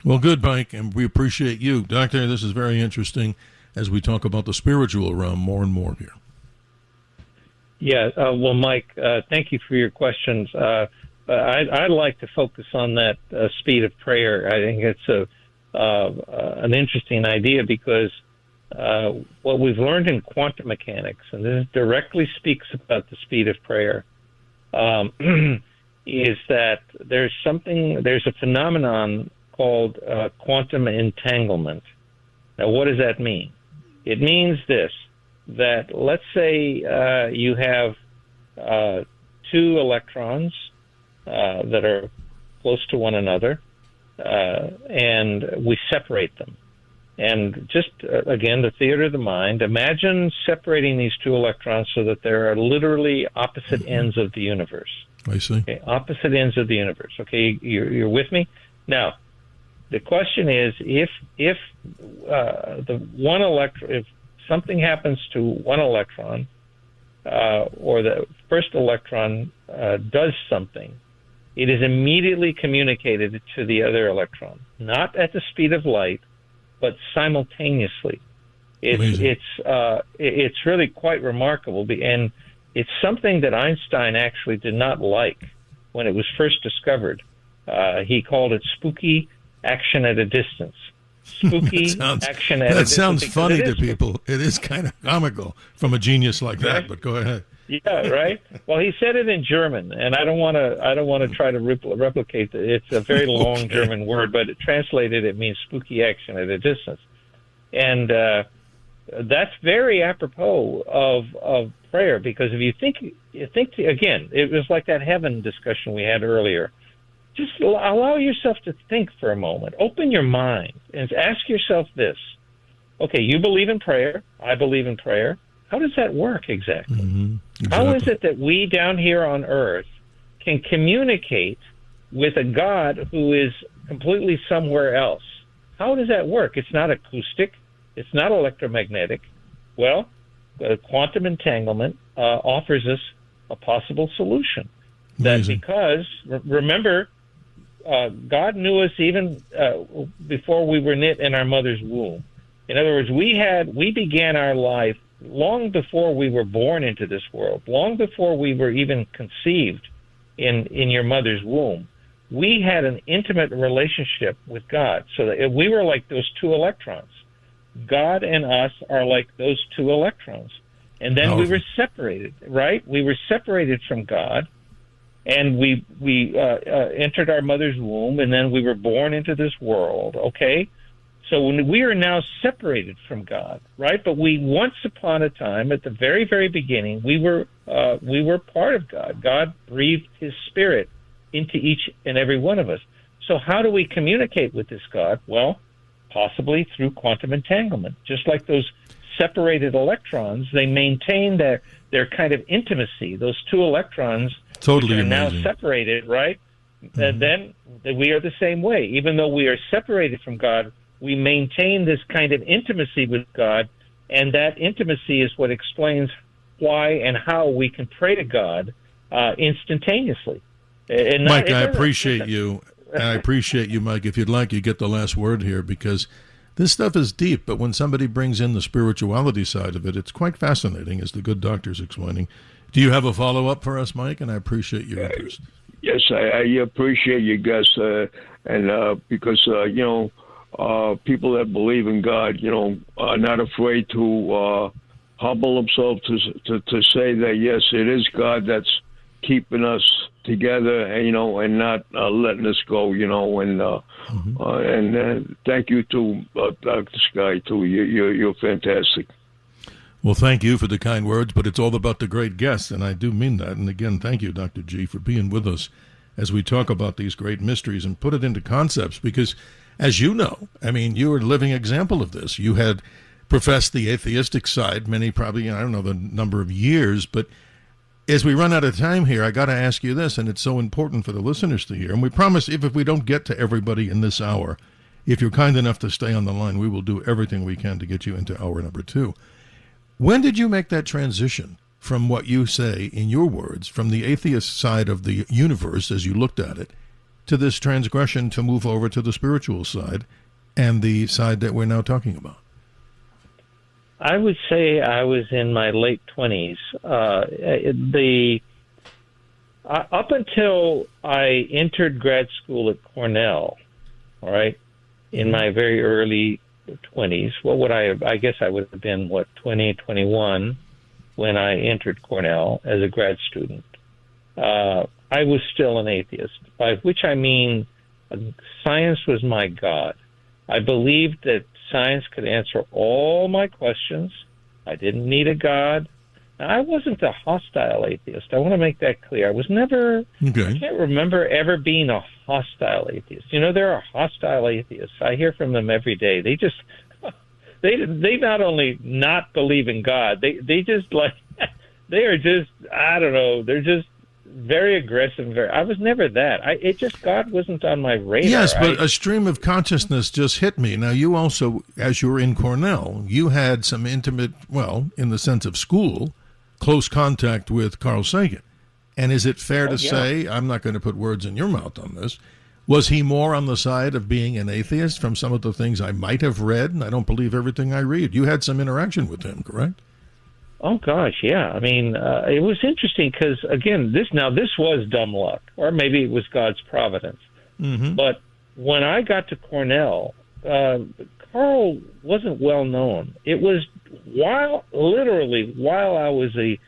S2: Well, good, Mike, and we appreciate you. Doctor, this is very interesting as we talk about the spiritual realm more and more here.
S3: Yeah, well, Mike, thank you for your questions. I'd like to focus on that speed of prayer. I think it's an interesting idea because what we've learned in quantum mechanics, and this directly speaks about the speed of prayer, is that there's a phenomenon called quantum entanglement. Now, what does that mean? It means this, that let's say you have two electrons that are close to one another, and we separate them. And just, again, the theater of the mind, imagine separating these two electrons so that there are literally opposite ends of the universe.
S2: I see.
S3: Okay, opposite ends of the universe. Okay, you're with me? Now, the question is, if if something happens to one electron, or the first electron does something, it is immediately communicated to the other electron, not at the speed of light, but simultaneously. It's really quite remarkable, and it's something that Einstein actually did not like when it was first discovered. He called it spooky action at a distance. Spooky action at a distance.
S2: That sounds funny to people. It is kind of comical from a genius like that, but go ahead.
S3: Yeah, right. Well, he said it in German, and I don't want to try to replicate it. It's a very long German word, but translated it means spooky action at a distance, and that's very apropos of prayer, because if you think again, it was like that heaven discussion we had earlier. Just allow yourself to think for a moment. Open your mind and ask yourself this: okay, you believe in prayer. I believe in prayer. How does that work exactly? Mm-hmm. Exactly? How is it that we down here on Earth can communicate with a God who is completely somewhere else? How does that work? It's not acoustic. It's not electromagnetic. Well, quantum entanglement offers us a possible solution.
S2: Amazing.
S3: That because, remember, God knew us even before we were knit in our mother's womb. In other words, we began our life long before we were born into this world, long before we were even conceived in your mother's womb. We had an intimate relationship with God, so that we were like those two electrons. God and us are like those two electrons. And then we were separated, right? We were separated from God, and we entered our mother's womb, and then we were born into this world, okay? So when we are now separated from God, right? But we once upon a time, at the very, very beginning, we were part of God. God breathed His Spirit into each and every one of us. So how do we communicate with this God? Well, possibly through quantum entanglement. Just like those separated electrons, they maintain their kind of intimacy. Those two electrons
S2: totally
S3: are
S2: amazing.
S3: Now separated, right? Mm-hmm. And then we are the same way. Even though we are separated from God, we maintain this kind of intimacy with God, and that intimacy is what explains why and how we can pray to God instantaneously.
S2: Mike, I appreciate you. I appreciate you, Mike. If you'd like, you get the last word here, because this stuff is deep, but when somebody brings in the spirituality side of it, it's quite fascinating, as the good doctor's explaining. Do you have a follow-up for us, Mike? And I appreciate your interest.
S8: Yes, I appreciate you guys, and because, people that believe in God, are not afraid to humble themselves to say that, yes, it is God that's keeping us together, and not letting us go, and thank you to Dr. Sky, too. You're fantastic.
S2: Well, thank you for the kind words, but it's all about the great guests, and I do mean that. And again, thank you, Dr. G, for being with us as we talk about these great mysteries and put it into concepts, because as you know, I mean, you are a living example of this. You had professed the atheistic side many, probably, I don't know the number of years, but as we run out of time here, I got to ask you this, and it's so important for the listeners to hear, and we promise if we don't get to everybody in this hour, if you're kind enough to stay on the line, we will do everything we can to get you into hour number 2. When did you make that transition from what you say, in your words, from the atheist side of the universe as you looked at it, to this transgression to move over to the spiritual side and the side that we're now talking about?
S3: I would say I was in my late 20s. up until I entered grad school at Cornell, all right, in my very early 20s, what would I have? I guess I would have been, 20, 21 when I entered Cornell as a grad student. I was still an atheist, by which I mean science was my God. I believed that science could answer all my questions. I didn't need a God. Now, I wasn't a hostile atheist. I want to make that clear. I was never,
S2: Okay.
S3: I can't remember ever being a hostile atheist. You know, there are hostile atheists. I hear from them every day. They just, they not only not believe in God, they just like, they are just, I don't know, they're just very aggressive. I was never that. God wasn't on my radar.
S2: Yes, but a stream of consciousness just hit me. Now, you also, as you were in Cornell, you had some intimate, well, in the sense of school, close contact with Carl Sagan. And is it fair to say, I'm not going to put words in your mouth on this, was he more on the side of being an atheist from some of the things I might have read? And I don't believe everything I read. You had some interaction with him, correct?
S3: Oh, gosh, yeah. I mean, it was interesting because, again, this was dumb luck, or maybe it was God's providence.
S2: Mm-hmm.
S3: But when I got to Cornell, Carl wasn't well known. It was while I was a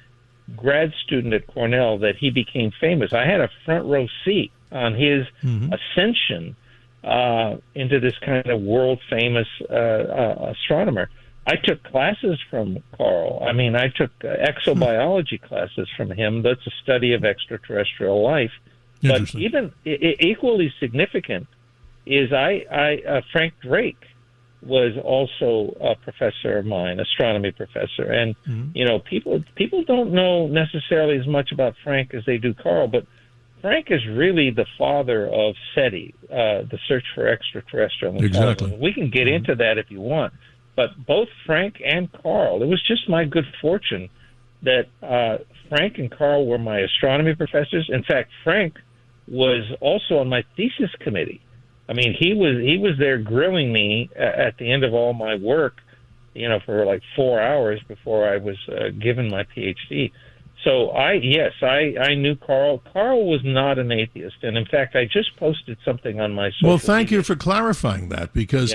S3: grad student at Cornell that he became famous. I had a front row seat on his ascension into this kind of world famous astronomer. I took classes from Carl. I mean, I took exobiology classes from him. That's a study of extraterrestrial life. But even equally significant is Frank Drake was also a professor of mine, astronomy professor. And, you know, people don't know necessarily as much about Frank as they do Carl, but Frank is really the father of SETI, the search for extraterrestrial intelligence.
S2: Exactly.
S3: We can get into that if you want. But both Frank and Carl, it was just my good fortune that Frank and Carl were my astronomy professors. In fact, Frank was also on my thesis committee. I mean, he was there grilling me at the end of all my work, you know, for like 4 hours before I was given my PhD. So I knew Carl. Carl was not an atheist, and in fact, I just posted something on my social
S2: Well, thank
S3: media.
S2: you for clarifying that, because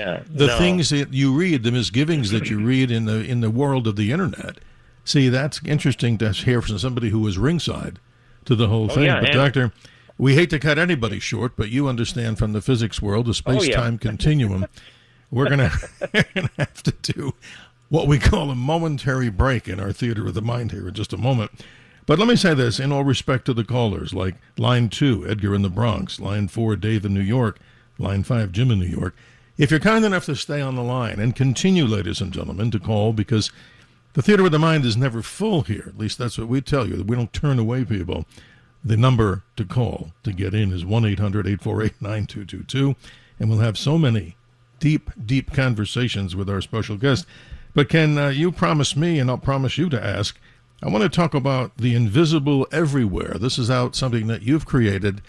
S2: things that you read, the misgivings that you read in the world of the internet, see, that's interesting to hear from somebody who was ringside to the whole thing.
S3: Yeah,
S2: but Doctor, we hate to cut anybody short, but you understand from the physics world, the space-time continuum, we're going to have to do what we call a momentary break in our theater of the mind here in just a moment. But let me say this, in all respect to the callers, like line 2, Edgar in the Bronx, line 4, Dave in New York, line 5, Jim in New York. If you're kind enough to stay on the line and continue, ladies and gentlemen, to call, because the theater of the mind is never full here. At least that's what we tell you. We don't turn away people. The number to call to get in is 1-800-848-9222, and we'll have so many deep, deep conversations with our special guest. But can you promise me, and I'll promise you to ask, I want to talk about the invisible everywhere. This is something that you've created,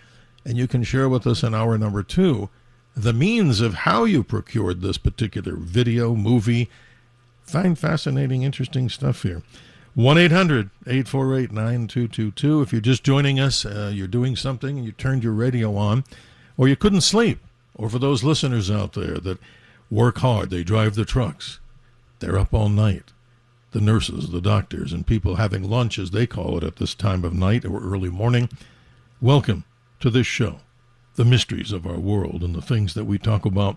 S2: and you can share with us in hour number 2 the means of how you procured this particular video, movie. Find fascinating, interesting stuff here. 1-800-848-9222. If you're just joining us, you're doing something, and you turned your radio on, or you couldn't sleep, or for those listeners out there that work hard, they drive the trucks, they're up all night. The nurses, the doctors, and people having lunch, as they call it, at this time of night or early morning. Welcome to this show, the mysteries of our world and the things that we talk about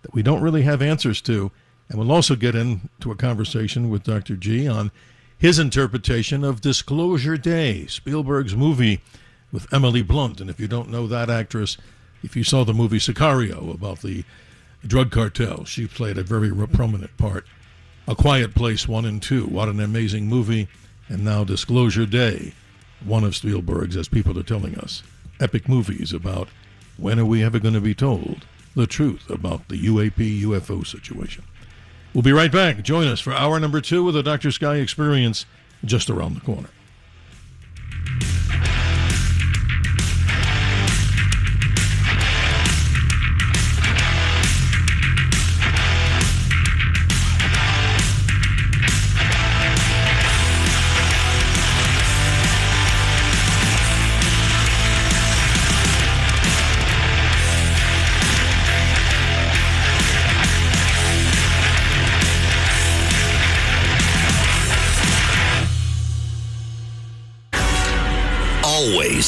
S2: that we don't really have answers to. And we'll also get into a conversation with Dr. G on his interpretation of Disclosure Day, Spielberg's movie with Emily Blunt. And if you don't know that actress, if you saw the movie Sicario about the drug cartel, she played a very prominent part. A Quiet Place 1 and 2, what an amazing movie. And now Disclosure Day, one of Spielberg's, as people are telling us, epic movies about when are we ever going to be told the truth about the UAP UFO situation. We'll be right back. Join us for hour number 2 with the Dr. Sky Experience just around the corner.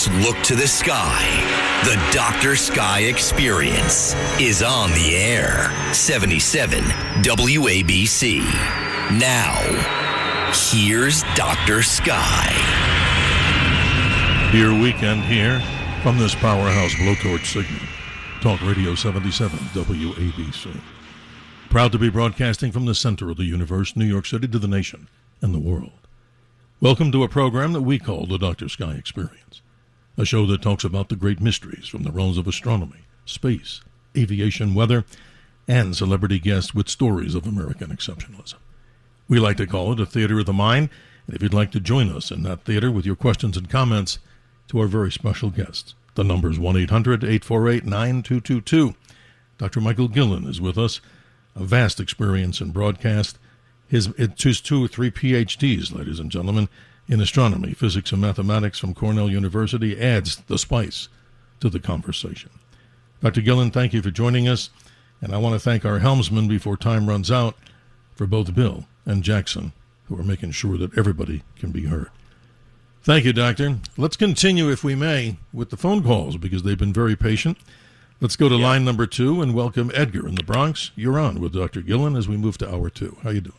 S1: Let's look to the sky. The Dr. Sky Experience is on the air. 77 WABC. Now, here's Dr. Sky.
S2: Dear weekend here from this powerhouse blowtorch signal. Talk Radio 77 WABC. Proud to be broadcasting from the center of the universe, New York City, to the nation and the world. Welcome to a program that we call the Dr. Sky Experience, a show that talks about the great mysteries from the realms of astronomy, space, aviation, weather, and celebrity guests with stories of American exceptionalism. We like to call it a theater of the mind, and if you'd like to join us in that theater with your questions and comments to our very special guests, the number is 1-800-848-9222. Dr. Michael Gillan is with us, a vast experience in broadcast. His 2 or 3 PhDs, ladies and gentlemen, in astronomy, physics, and mathematics from Cornell University adds the spice to the conversation. Dr. Gillan, thank you for joining us, and I want to thank our helmsman before time runs out for both Bill and Jackson, who are making sure that everybody can be heard. Thank you, Doctor. Let's continue, if we may, with the phone calls, because they've been very patient. Let's go to line number 2 and welcome Edgar in the Bronx. You're on with Dr. Gillan as we move to hour 2. How you doing?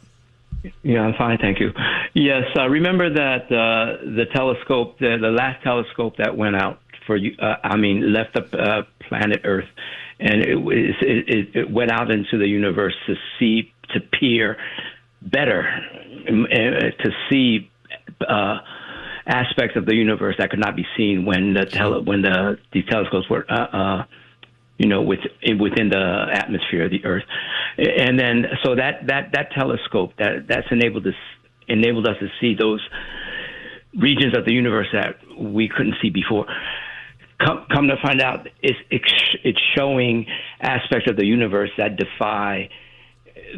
S9: Yeah, I'm fine, thank you. Yes, remember that the telescope, the last telescope that went out left the planet Earth, and it went out into the universe to peer better, to see aspects of the universe that could not be seen when these telescopes were within the atmosphere of the Earth. And then so that telescope that's enabled us to see those regions of the universe that we couldn't see before. Come to find out, it's showing aspects of the universe that defy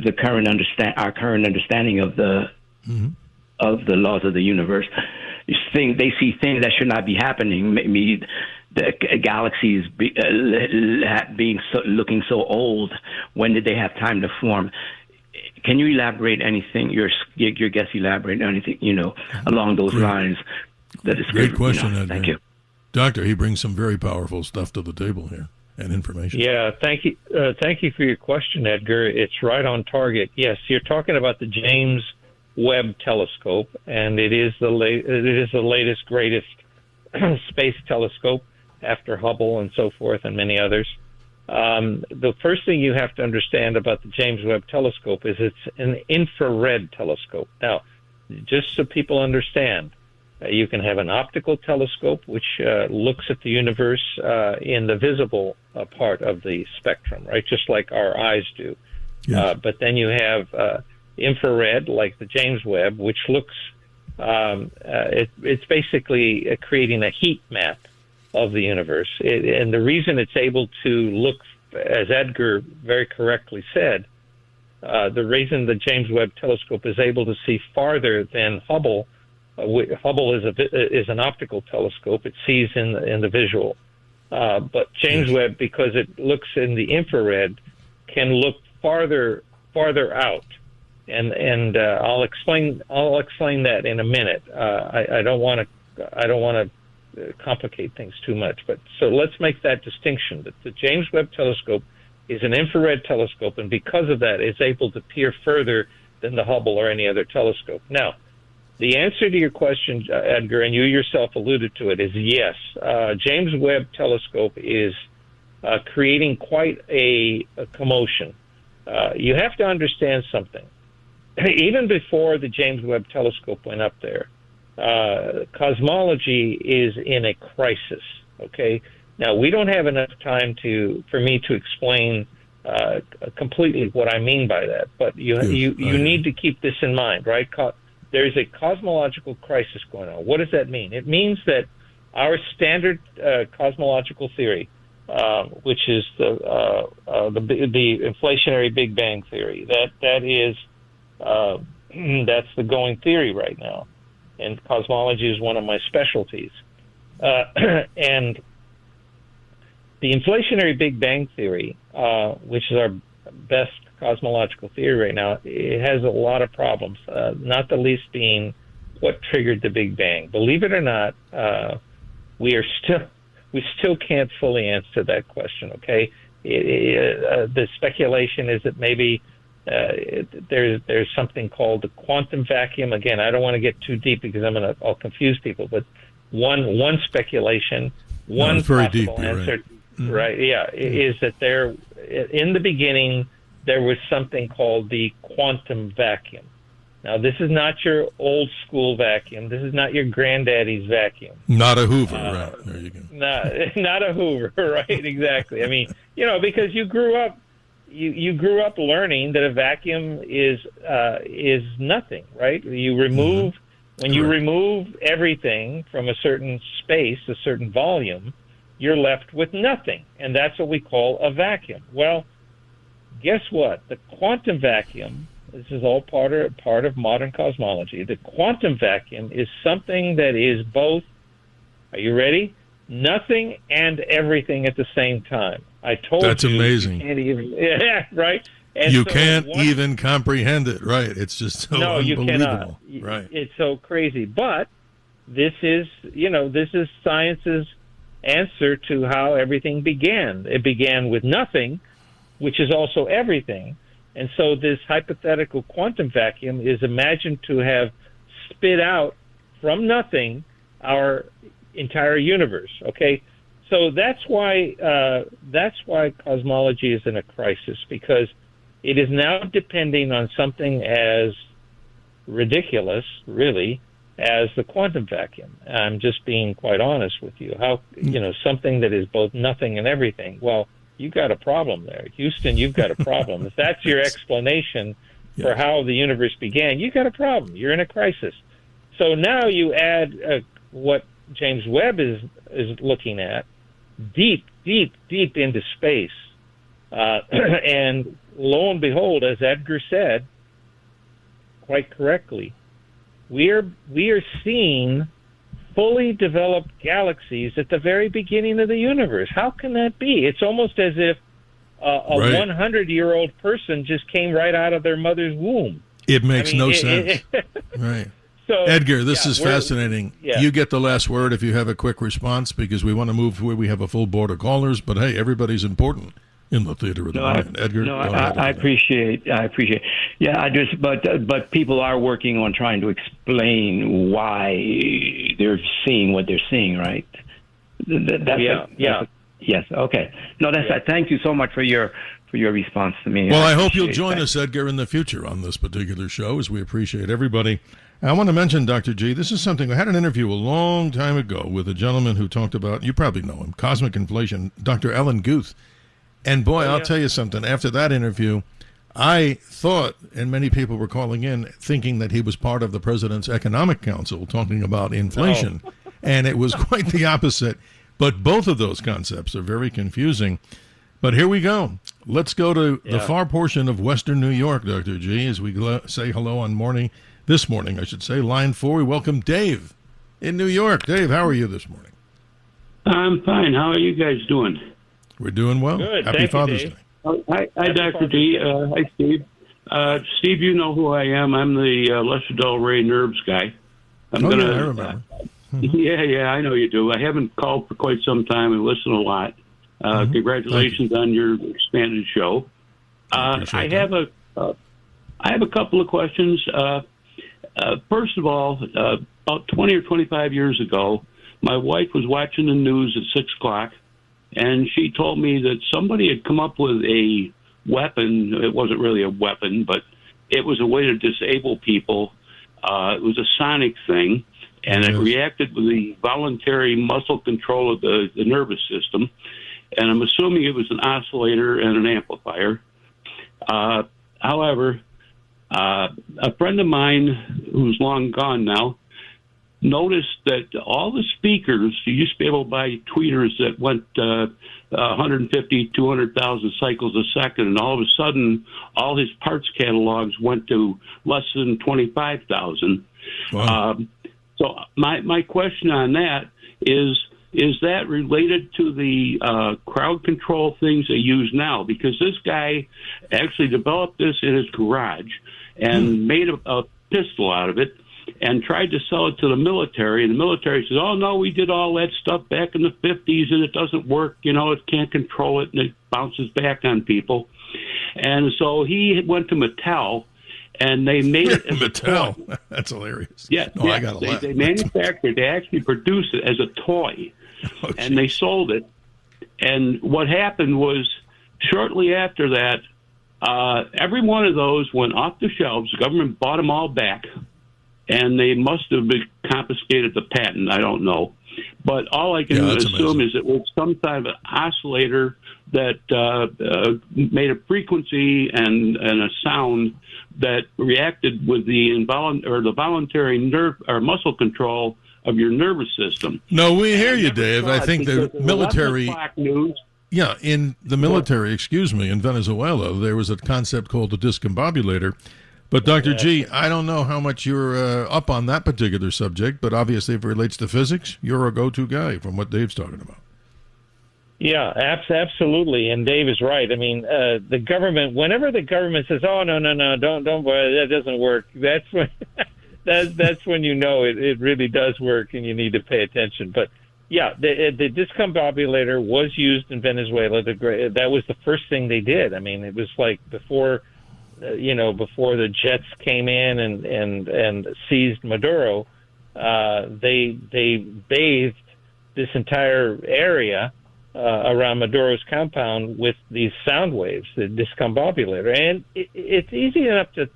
S9: our current understanding of the laws of the universe. They see things that should not be happening. Maybe the galaxies looking so old. When did they have time to form? Can you elaborate anything? Your guest elaborate anything along those lines? That is
S2: great question, Edgar.
S9: Thank you,
S2: Doctor. He brings some very powerful stuff to the table here and information.
S3: Yeah, thank you. Thank you for your question, Edgar. It's right on target. Yes, you're talking about the James Webb Telescope, and it is the latest, greatest space telescope after Hubble and so forth and many others. The first thing you have to understand about the James Webb Telescope is it's an infrared telescope. Now, just so people understand, you can have an optical telescope, which looks at the universe in the visible part of the spectrum, right? Just like our eyes do.
S2: Yes.
S3: But then you have infrared, like the James Webb, which looks, it's basically creating a heat map of the universe. And the reason it's able to look, as Edgar very correctly said, the reason the James Webb Telescope is able to see farther than Hubble, Hubble is an optical telescope. It sees in the visual. But James Webb, because it looks in the infrared, can look farther out. And I'll explain that in a minute. I don't want to complicate things too much, but so let's make that distinction. That the James Webb Telescope is an infrared telescope, and because of that, it's able to peer further than the Hubble or any other telescope. Now, the answer to your question, Edgar, and you yourself alluded to it, is yes. James Webb Telescope is creating quite a commotion. You have to understand something. Even before the James Webb Telescope went up there, cosmology is in a crisis. Okay, now we don't have enough time for me to explain completely what I mean by that, but you need to keep this in mind, right? There's a cosmological crisis going on. What does that mean? It means that our standard cosmological theory, which is the inflationary Big Bang theory, that's the going theory right now, and cosmology is one of my specialties. And the inflationary Big Bang theory, which is our best cosmological theory right now, it has a lot of problems, not the least being what triggered the Big Bang. Believe it or not, we still can't fully answer that question. Okay, the speculation is that maybe there's something called the quantum vacuum. Again, I don't want to get too deep because I'll confuse people. But one speculation, one possible answer, right? Yeah, is that there in the beginning there was something called the quantum vacuum. Now, this is not your old school vacuum. This is not your granddaddy's vacuum.
S2: Not a Hoover, right? There you go.
S3: Not a Hoover, right? Exactly. I mean, because you grew up learning that a vacuum is nothing, right? You remove when you remove everything from a certain space, a certain volume, you're left with nothing, and that's what we call a vacuum. Well, guess what? The quantum vacuum. This is all part of modern cosmology. The quantum vacuum is something that is both, are you ready? Nothing and everything at the same time. I told
S2: That's
S3: you.
S2: That's amazing.
S3: You can't even, yeah, right? And
S2: you can't even comprehend it, right? It's just so
S3: unbelievable.
S2: You cannot. Right.
S3: It's so crazy. But this is science's answer to how everything began. It began with nothing, which is also everything. And so this hypothetical quantum vacuum is imagined to have spit out from nothing our entire universe. Okay, so that's why cosmology is in a crisis, because it is now depending on something as ridiculous, really, as the quantum vacuum. I'm just being quite honest with you. How something that is both nothing and everything. Well, you've got a problem there. Houston, you've got a problem. If that's your explanation for how the universe began, you've got a problem. You're in a crisis. So now you add what James Webb is looking at, deep into space. And lo and behold, as Edgar said, quite correctly, we are seeing fully developed galaxies at the very beginning of the universe. How can that be? It's almost as if a 100-year-old person just came right out of their mother's womb.
S2: It makes no sense. Right.
S3: So,
S2: Edgar, this is fascinating.
S3: Yeah.
S2: You get the last word if you have a quick response, because we want to move where we have a full board of callers. But, hey, everybody's important in the theater of the mind. Edgar,
S9: no, I appreciate. Yeah, I just, but people are working on trying to explain why they're seeing what they're seeing, right? Yes. Okay. No, thank you so much for your response to me.
S2: Well, I hope you'll join us, Edgar, in the future on this particular show, as we appreciate everybody. I want to mention, Dr. G, this is something, I had an interview a long time ago with a gentleman who talked about, you probably know him, cosmic inflation, Dr. Alan Guth. And boy, I'll tell you something, after that interview, I thought, and many people were calling in thinking that he was part of the President's Economic Council talking about inflation. And it was quite the opposite. But both of those concepts are very confusing. But here we go. Let's go to the far portion of Western New York, Dr. G, as we say hello on this morning, I should say. Line 4, we welcome Dave in New York. Dave, how are you this morning?
S10: I'm fine. How are you guys doing?
S2: We're doing well.
S3: Good.
S2: Happy Father's Day.
S10: Hi, Dr. D. Hi, Steve. Steve, you know who I am. I'm the Lester Del Rey Nerves guy.
S2: I remember.
S10: Yeah, I know you do. I haven't called for quite some time and listen a lot. Congratulations on your expanded show. I have a couple of questions. First of all, about 20 or 25 years ago, my wife was watching the news at 6 o'clock, and she told me that somebody had come up with a weapon. It wasn't really a weapon, but it was a way to disable people. It was a sonic thing, and it reacted with the voluntary muscle control of the nervous system. And I'm assuming it was an oscillator and an amplifier. However, a friend of mine who's long gone now noticed that all the speakers, you used to be able to buy tweeters that went 150, 200,000 cycles a second, and all of a sudden, all his parts catalogs went to less than 25,000.
S2: Wow.
S10: So my question on that is that related to the crowd control things they use now? Because this guy actually developed this in his garage and made a pistol out of it. and tried to sell it to the military. And the military says, oh, no, we did all that stuff back in the 50s, and it doesn't work. It can't control it, and it bounces back on people. And so he went to Mattel, and they made it as
S2: Mattel.
S10: a toy.
S2: That's hilarious.
S10: Yeah,
S2: I got to laugh.
S10: They manufactured, they actually produced it as a toy, and they sold it. And what happened was, shortly after that, every one of those went off the shelves. The government bought them all back, and they must have been confiscated the patent. I don't know. But all I can assume is it was some kind of an oscillator that made a frequency and a sound that reacted with the voluntary nerve or muscle control of your nervous system.
S2: No, we hear you, Dave. I think the military... Yeah, in the military, in Venezuela, there was a concept called the discombobulator. But, Dr. G, I don't know how much you're up on that particular subject, but obviously if it relates to physics, you're a go-to guy from what Dave's talking about.
S3: Yeah, absolutely, and Dave is right. I mean, the government, whenever the government says, oh, no, don't, that doesn't work, that's when, that's when you know it really does work and you need to pay attention. But, yeah, the discombobulator was used in Venezuela. That was the first thing they did. I mean, it was like before the jets came in and seized Maduro, they bathed this entire area around Maduro's compound with these sound waves, the discombobulator. And it's easy enough to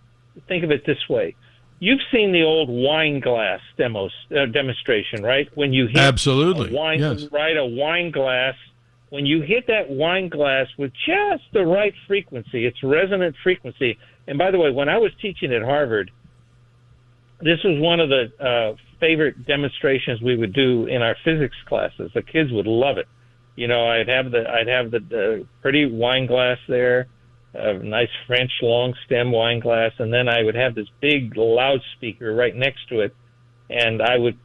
S3: think of it this way. You've seen the old wine glass demonstration, right? When you hit
S2: Absolutely.
S3: a wine,
S2: yes.
S3: right, a wine glass, when you hit that wine glass with just the right frequency, it's resonant frequency. And by the way, when I was teaching at Harvard, this was one of the favorite demonstrations we would do in our physics classes. The kids would love it. I'd have the pretty wine glass there, a nice French long stem wine glass, and then I would have this big loudspeaker right next to it, and I would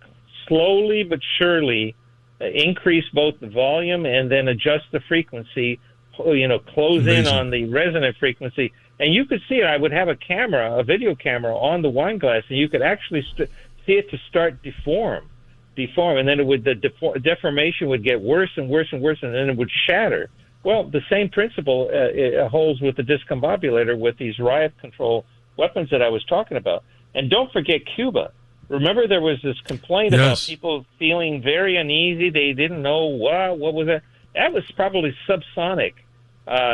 S3: slowly but surely increase both the volume and then adjust the frequency, close in on the resonant frequency. And you could see it. I would have a video camera on the wine glass, and you could actually see it to start deform, and then the deformation would get worse and worse and worse, and then it would shatter. Well, the same principle it holds with the discombobulator with these riot control weapons that I was talking about. And don't forget Cuba. Remember, there was this complaint about people feeling very uneasy. They didn't know what was that. That was probably subsonic.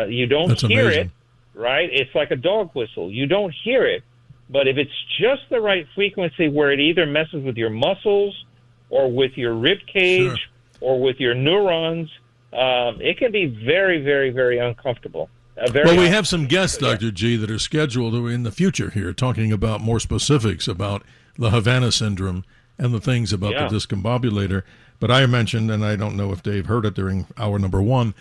S3: You don't hear it, right? It's like a dog whistle. You don't hear it, but if it's just the right frequency where it either messes with your muscles or with your rib cage or with your neurons, it can be very, very, very uncomfortable.
S2: We have some guests, Dr. G, that are scheduled in the future here talking about more specifics about the Havana syndrome and the things about the discombobulator. But I mentioned, and I don't know if Dave heard it during hour number one,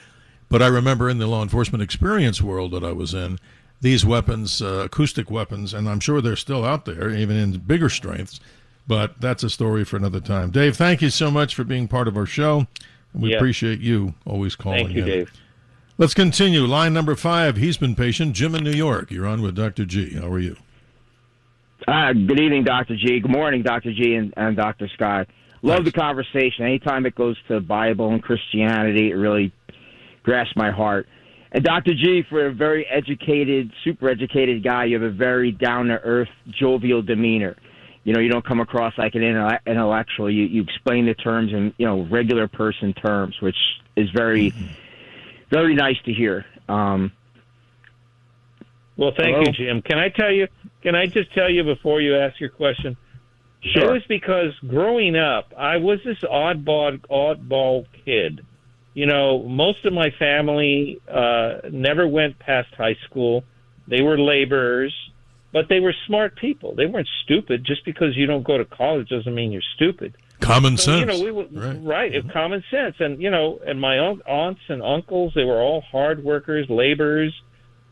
S2: but I remember in the law enforcement experience world that I was in, these weapons, acoustic weapons, and I'm sure they're still out there, even in bigger strengths, but that's a story for another time. Dave, thank you so much for being part of our show. We appreciate you always calling in.
S3: Thank you, Dave.
S2: Let's continue. Line number 5. He's been patient. Jim in New York. You're on with Dr. G. How are you?
S11: Good evening, Dr. G. Good morning, Dr. G and Dr. Scott. Love the conversation. Anytime it goes to Bible and Christianity, it really grasps my heart. And Dr. G, for a very educated, super educated guy, you have a very down-to-earth, jovial demeanor. You don't come across like an intellectual. You explain the terms in, regular person terms, which is very, very nice to hear.
S3: Well, thank you, Jim. Can I just tell you before you ask your question? Sure. It was because growing up, I was this oddball kid. Most of my family never went past high school. They were laborers. But they were smart people. They weren't stupid. Just because you don't go to college doesn't mean you're stupid.
S2: Common sense.
S3: Right. Common sense. And, and my aunts and uncles, they were all hard workers, laborers.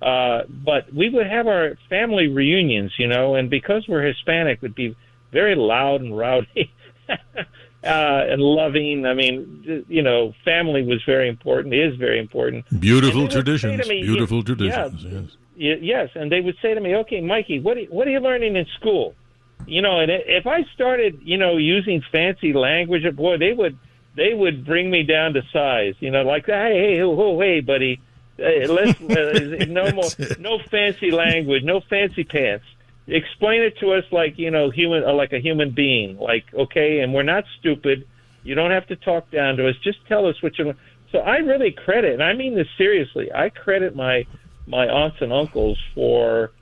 S3: But we would have our family reunions, and because we're Hispanic, it would be very loud and rowdy and loving. I mean, family was very important, is very important.
S2: Beautiful traditions. Yes.
S3: Yes, and they would say to me, "Okay, Mikey, what are you learning in school?" And if I started, using fancy language, boy, they would bring me down to size. Like, hey, buddy, let's no fancy language, no fancy pants. Explain it to us like like a human being. Like, okay, and we're not stupid. You don't have to talk down to us. Just tell us what you. So I really credit, and I mean this seriously. I credit my aunts and uncles for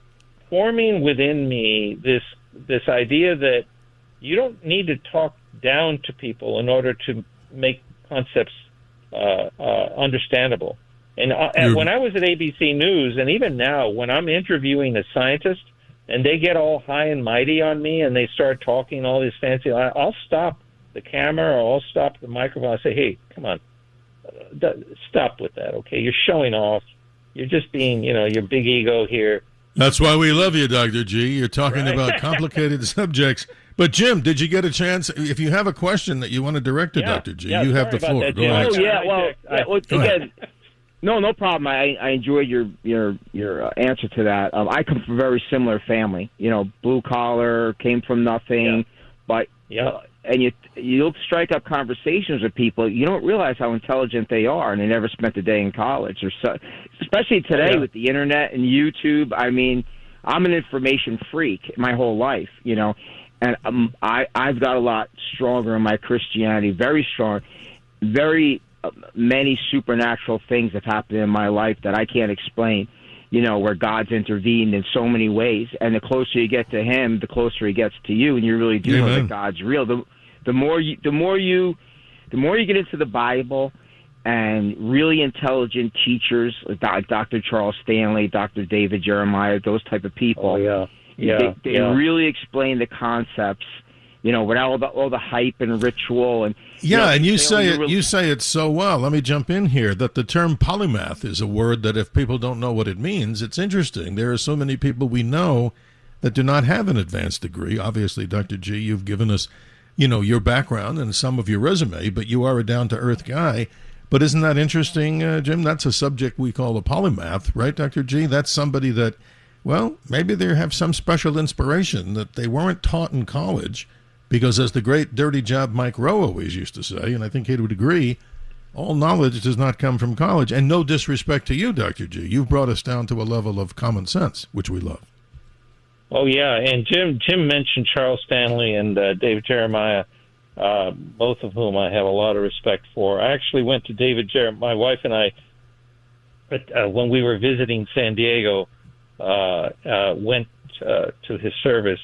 S3: forming within me this idea that you don't need to talk down to people in order to make concepts understandable. And when I was at ABC News, and even now, when I'm interviewing a scientist and they get all high and mighty on me and they start talking all this fancy, I'll stop the camera or I'll stop the microphone. I say, hey, come on, stop with that, okay? You're showing off. You're just being, your big ego here.
S2: That's why we love you, Dr. G. You're talking about complicated subjects. But, Jim, did you get a chance? If you have a question that you want to direct to Dr. G, you have the floor. Go ahead.
S11: Oh, yeah, well, again, no problem. I enjoyed your answer to that. I come from a very similar family. Blue collar, came from nothing, but and you'll strike up conversations with people. You don't realize how intelligent they are, and they never spent a day in college or so. Especially today with the internet and YouTube. I mean, I'm an information freak my whole life, and I've got a lot stronger in my Christianity, very strong, very many supernatural things have happened in my life that I can't explain, where God's intervened in so many ways. And the closer you get to Him, the closer He gets to you, and you really do know that God's real. The more you get into the Bible, and really intelligent teachers like Dr. Charles Stanley, Dr. David Jeremiah, those type of people, they really explain the concepts, without all the hype and ritual and
S2: and you say it so well. Let me jump in here that the term polymath is a word that if people don't know what it means, it's interesting. There are so many people we know that do not have an advanced degree. Obviously, Dr. G, you've given us, your background and some of your resume, but you are a down-to-earth guy. But isn't that interesting, Jim? That's a subject we call a polymath, right, Dr. G? That's somebody that, maybe they have some special inspiration that they weren't taught in college, because as the great dirty job Mike Rowe always used to say, and I think he would agree, all knowledge does not come from college. And no disrespect to you, Dr. G. You've brought us down to a level of common sense, which we love.
S3: Oh, yeah, and Jim mentioned Charles Stanley and David Jeremiah, both of whom I have a lot of respect for. I actually went to David Jeremiah, my wife and I, when we were visiting San Diego, went to his service.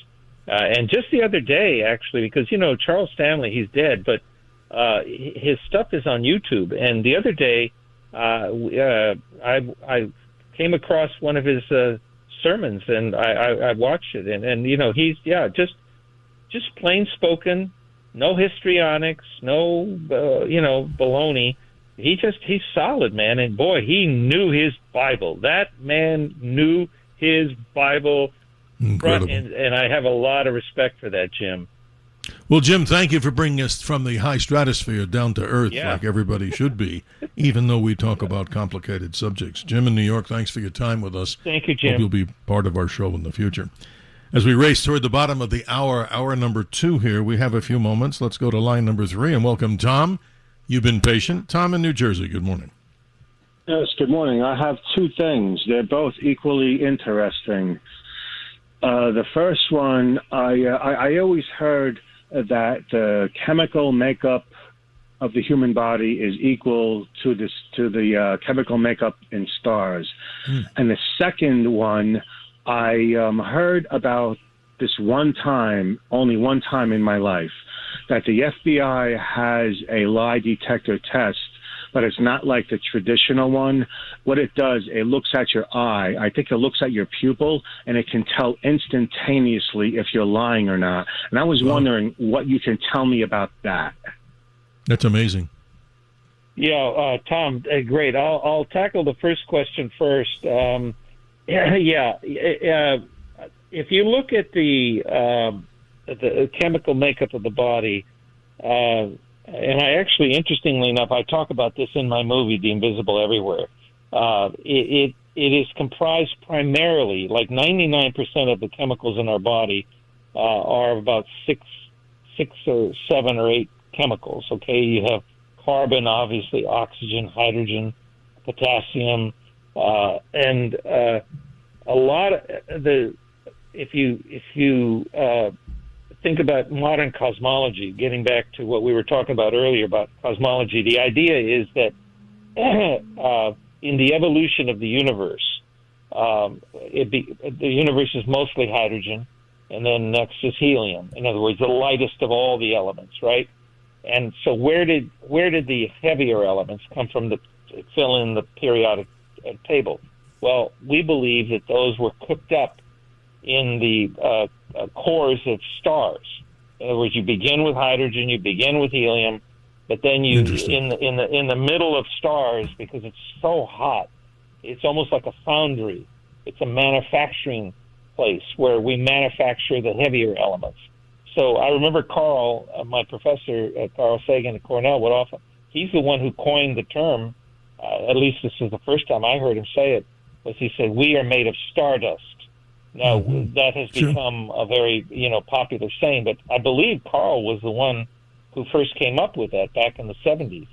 S3: And just the other day, actually, because, Charles Stanley, he's dead, but his stuff is on YouTube. And the other day, I came across one of his sermons, and I watched it. And he's, just plain spoken, no histrionics, no, baloney. He's solid, man. And, boy, he knew his Bible. That man knew his Bible.
S2: Incredible.
S3: And I have a lot of respect for that, Jim.
S2: Well, Jim, thank you for bringing us from the high stratosphere down to earth like everybody should be, even though we talk about complicated subjects. Jim in New York, thanks for your time with us.
S3: Thank you, Jim.
S2: Hope you'll be part of our show in the future. As we race toward the bottom of the hour number 2 here, we have a few moments. Let's go to line number 3 and welcome Tom. You've been patient. Tom in New Jersey, good morning.
S12: Yes, good morning. I have 2 things. They're both equally interesting. The first one, I always heard that the chemical makeup of the human body is equal to the chemical makeup in stars. And the second one, I heard about this only one time in my life, that the FBI has a lie detector test, but it's not like the traditional one. What it does, it looks at your eye. I think it looks at your pupil, and it can tell instantaneously if you're lying or not. And I was wondering what you can tell me about that.
S2: That's amazing.
S3: Yeah, Tom, great. I'll tackle the first question first. If you look at the chemical makeup of the body, and I actually, interestingly enough, I talk about this in my movie, The Invisible Everywhere. It is comprised primarily, like 99% of the chemicals in our body are about six or seven or eight chemicals. Okay, you have carbon, obviously, oxygen, hydrogen, potassium, and a lot of if you think about modern cosmology, getting back to what we were talking about earlier about cosmology, the idea is that in the evolution of the universe, the universe is mostly hydrogen, and then next is helium. In other words, the lightest of all the elements, right? And so where did the heavier elements come from to fill in the periodic table? Well, we believe that those were cooked up in the cores of stars. In other words, you begin with hydrogen, you begin with helium, but then you in the middle of stars, because it's so hot, it's almost like a foundry. It's a manufacturing place where we manufacture the heavier elements. So I remember Carl, my professor, Carl Sagan at Cornell, he's the one who coined the term, at least this is the first time I heard him say it, was he said, we are made of stardust. Now, that has become a very, popular saying, but I believe Carl was the one who first came up with that back in the 70s.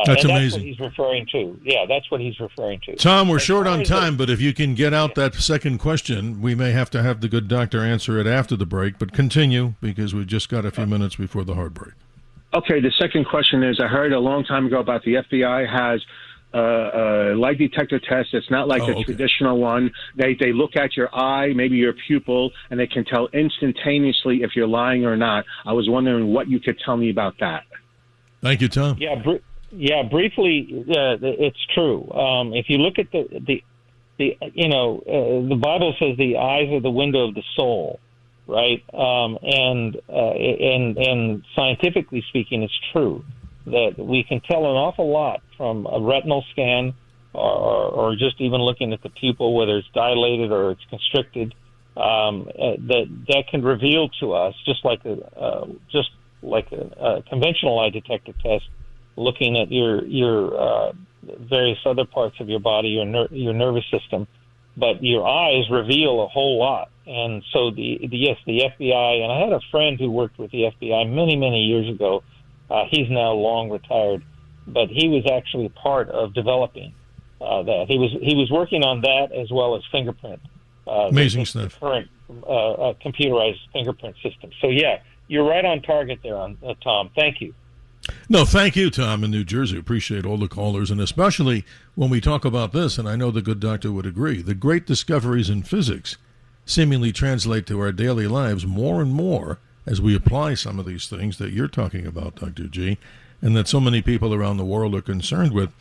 S2: That's amazing.
S3: That's what he's referring to. Yeah, that's what he's referring to.
S2: Tom, we're short on time, but if you can get out that second question, we may have to have the good doctor answer it after the break, but continue, because we've just got a few minutes before the hard break.
S12: Okay, the second question is, I heard a long time ago about the FBI has a lie detector test. It's not like the traditional one. They look at your eye, maybe your pupil, and they can tell instantaneously if you're lying or not. I was wondering what you could tell me about that.
S2: Thank you, Tom.
S3: Yeah, briefly, it's true. If you look at the Bible says the eyes are the window of the soul, right? And scientifically speaking, it's true that we can tell an awful lot from a retinal scan or just even looking at the pupil, whether it's dilated or it's constricted. That can reveal to us, just like a conventional lie detector test, looking at your various other parts of your body, your nervous system, but your eyes reveal a whole lot. And so the FBI, and I had a friend who worked with the FBI many years ago. He's now long retired, but he was actually part of developing that. He was working on that as well as fingerprint.
S2: Amazing stuff.
S3: The current computerized fingerprint system. So yeah, you're right on target there, Tom. Thank you.
S2: No, thank you, Tom, in New Jersey. Appreciate all the callers, and especially when we talk about this, and I know the good doctor would agree, the great discoveries in physics seemingly translate to our daily lives more and more as we apply some of these things that you're talking about, Dr. G, and that so many people around the world are concerned with.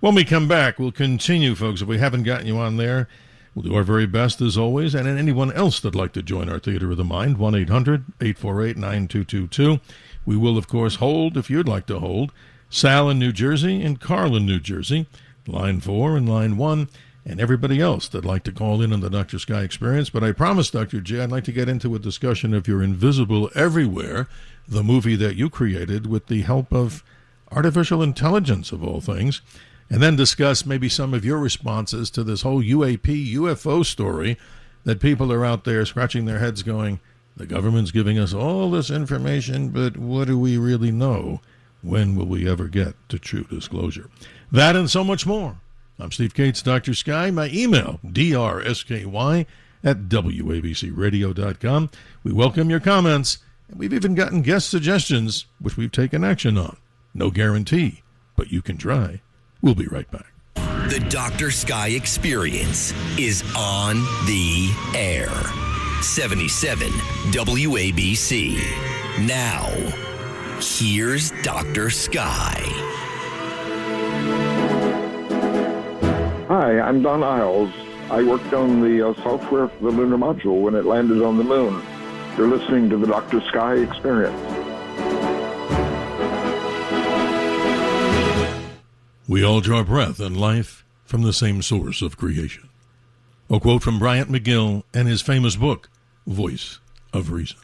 S2: When we come back, we'll continue, folks. If we haven't gotten you on there, we'll do our very best, as always. And anyone else that'd like to join our Theater of the Mind, 1-800-848-9222. We will, of course, hold, if you'd like to hold, Sal in New Jersey and Carl in New Jersey, line 4 and line 1, and everybody else that'd like to call in on the Dr. Sky Experience. But I promised, Dr. G, I'd like to get into a discussion of your Invisible Everywhere, the movie that you created with the help of artificial intelligence, of all things, and then discuss maybe some of your responses to this whole UFO story that people are out there scratching their heads going, the government's giving us all this information, but what do we really know? When will we ever get to true disclosure? That and so much more. I'm Steve Cates, Dr. Sky. My email, drsky@wabcradio.com. We welcome your comments, and we've even gotten guest suggestions, which we've taken action on. No guarantee, but you can try. We'll be right back.
S1: The Dr. Sky Experience is on the air. 77 WABC. Now, here's Dr. Sky.
S13: Hi, I'm Don Isles. I worked on the software for the lunar module when it landed on the moon. You're listening to the Dr. Sky Experience.
S2: We all draw breath and life from the same source of creation. A quote from Bryant McGill and his famous book, Voice of Reason.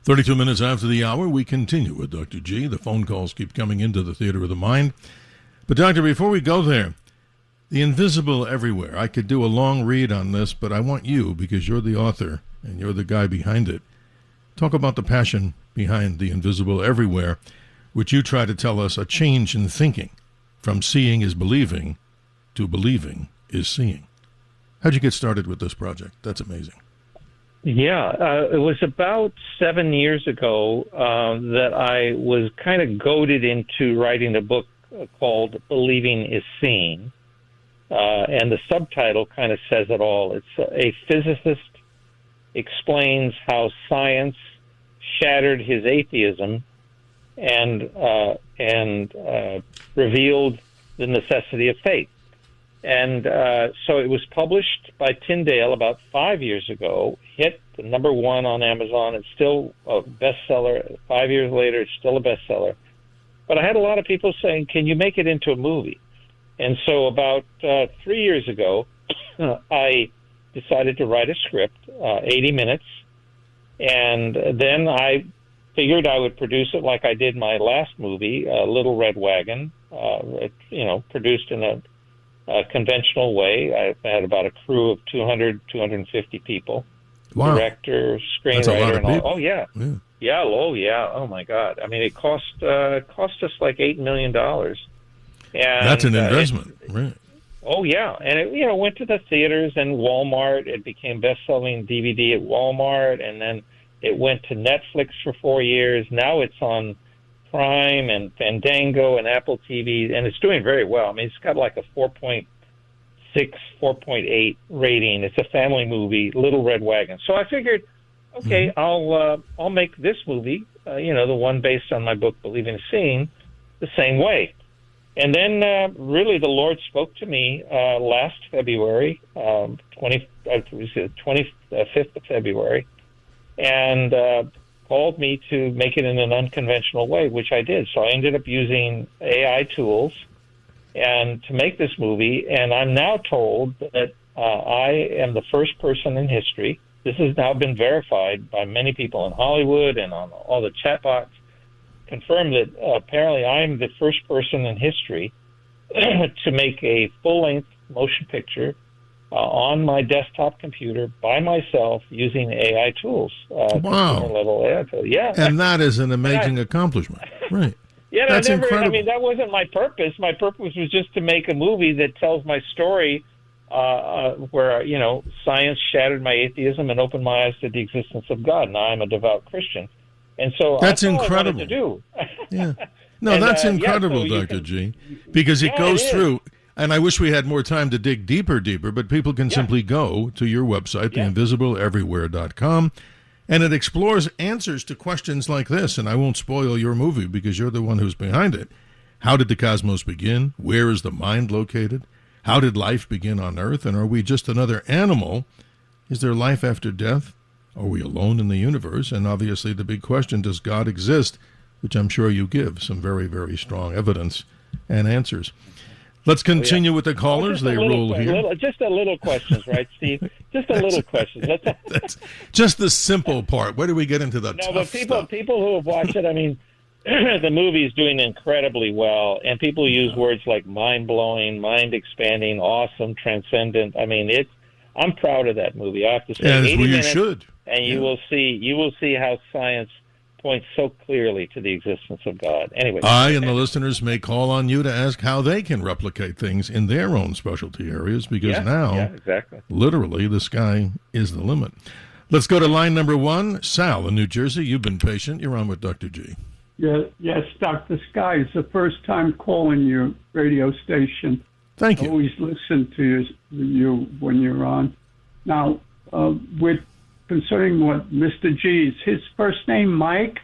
S2: 32 minutes after the hour, we continue with Dr. G. The phone calls keep coming into the Theater of the Mind. But, Doctor, before we go there, the Invisible Everywhere. I could do a long read on this, but I want you, because you're the author and you're the guy behind it, Talk about the passion behind the invisible everywhere, which you try to tell us a change in thinking from seeing is believing to believing is seeing. How'd you get started with this project? That's amazing.
S3: Yeah, it was about 7 years ago that I was kind of goaded into writing a book called Believing is Seeing. And the subtitle kind of says it all. It's a physicist explains how science shattered his atheism and revealed the necessity of faith. And so it was published by Tyndale about 5 years ago, hit the #1 on Amazon. It's still a bestseller. 5 years later, it's still a bestseller. But I had a lot of people saying, can you make it into a movie? And so about 3 years ago, I decided to write a script, 80 minutes, and then I figured I would produce it like I did my last movie, Little Red Wagon, produced in a conventional way. I had about a crew of 200, 250 people.
S2: Wow.
S3: Director, screenwriter,
S2: That's a lot of
S3: and all.
S2: people.
S3: Oh, yeah. Yeah, oh my God. I mean, it cost us like $8 million. And,
S2: that's an investment, right?
S3: Oh, yeah. And it went to the theaters and Walmart. It became best-selling DVD at Walmart, and then it went to Netflix for 4 years. Now it's on Prime and Fandango and Apple TV, and it's doing very well. I mean, it's got like a 4.6, 4.8 rating. It's a family movie, Little Red Wagon. So I figured, okay, I'll make this movie, the one based on my book, Believing is Seeing, the same way. And then really the Lord spoke to me last February, 25th of February, and called me to make it in an unconventional way, which I did. So I ended up using AI tools and to make this movie, and I'm now told that I am the first person in history. This has now been verified by many people in Hollywood and on all the chatbots, confirmed that apparently I'm the first person in history to make a full-length motion picture on my desktop computer by myself using AI tools.
S2: Wow.
S3: Level AI tools. Yeah.
S2: And that is an amazing accomplishment. Right.
S3: Yeah,
S2: That's incredible.
S3: I mean, that wasn't my purpose. My purpose was just to make a movie that tells my story where, science shattered my atheism and opened my eyes to the existence of God. Now I'm a devout Christian. And so
S2: that's
S3: all
S2: incredible.
S3: I wanted to do.
S2: Yeah. No,
S3: And,
S2: that's
S3: so
S2: incredible,
S3: you
S2: Dr.
S3: can-
S2: G, because it
S3: Yeah,
S2: goes
S3: it is.
S2: through, and I wish we had more time to dig deeper, but people can simply go to your website, theinvisibleeverywhere.com, and it explores answers to questions like this, and I won't spoil your movie because you're the one who's behind it. How did the cosmos begin? Where is the mind located? How did life begin on Earth? And are we just another animal? Is there life after death? Are we alone in the universe? And obviously the big question, does God exist? Which I'm sure you give some very, very strong evidence and answers. Let's continue with the callers. They roll here.
S3: Just a little questions, right, Steve? Just a little questions.
S2: That's just the simple part. Where do we get into the
S3: No,
S2: tough
S3: but
S2: stuff?
S3: people who have watched it, I mean, the movie is doing incredibly well, and people use words like mind-blowing, mind-expanding, awesome, transcendent. I mean, I'm proud of that movie. I have to say,
S2: As
S3: 80
S2: well, you
S3: minutes,
S2: should.
S3: and you will see how science points so clearly to the existence of God. Anyway,
S2: I and the listeners may call on you to ask how they can replicate things in their own specialty areas, because
S3: exactly.
S2: literally, the sky is the limit. Let's go to line number 1. Sal in New Jersey. You've been patient. You're on with Dr. G.
S14: Yes, Dr. Sky. It's the first time calling your radio station.
S2: Thank you.
S14: I always listen to you when you're on. Now, concerning what Mr. G is, his first name Mike?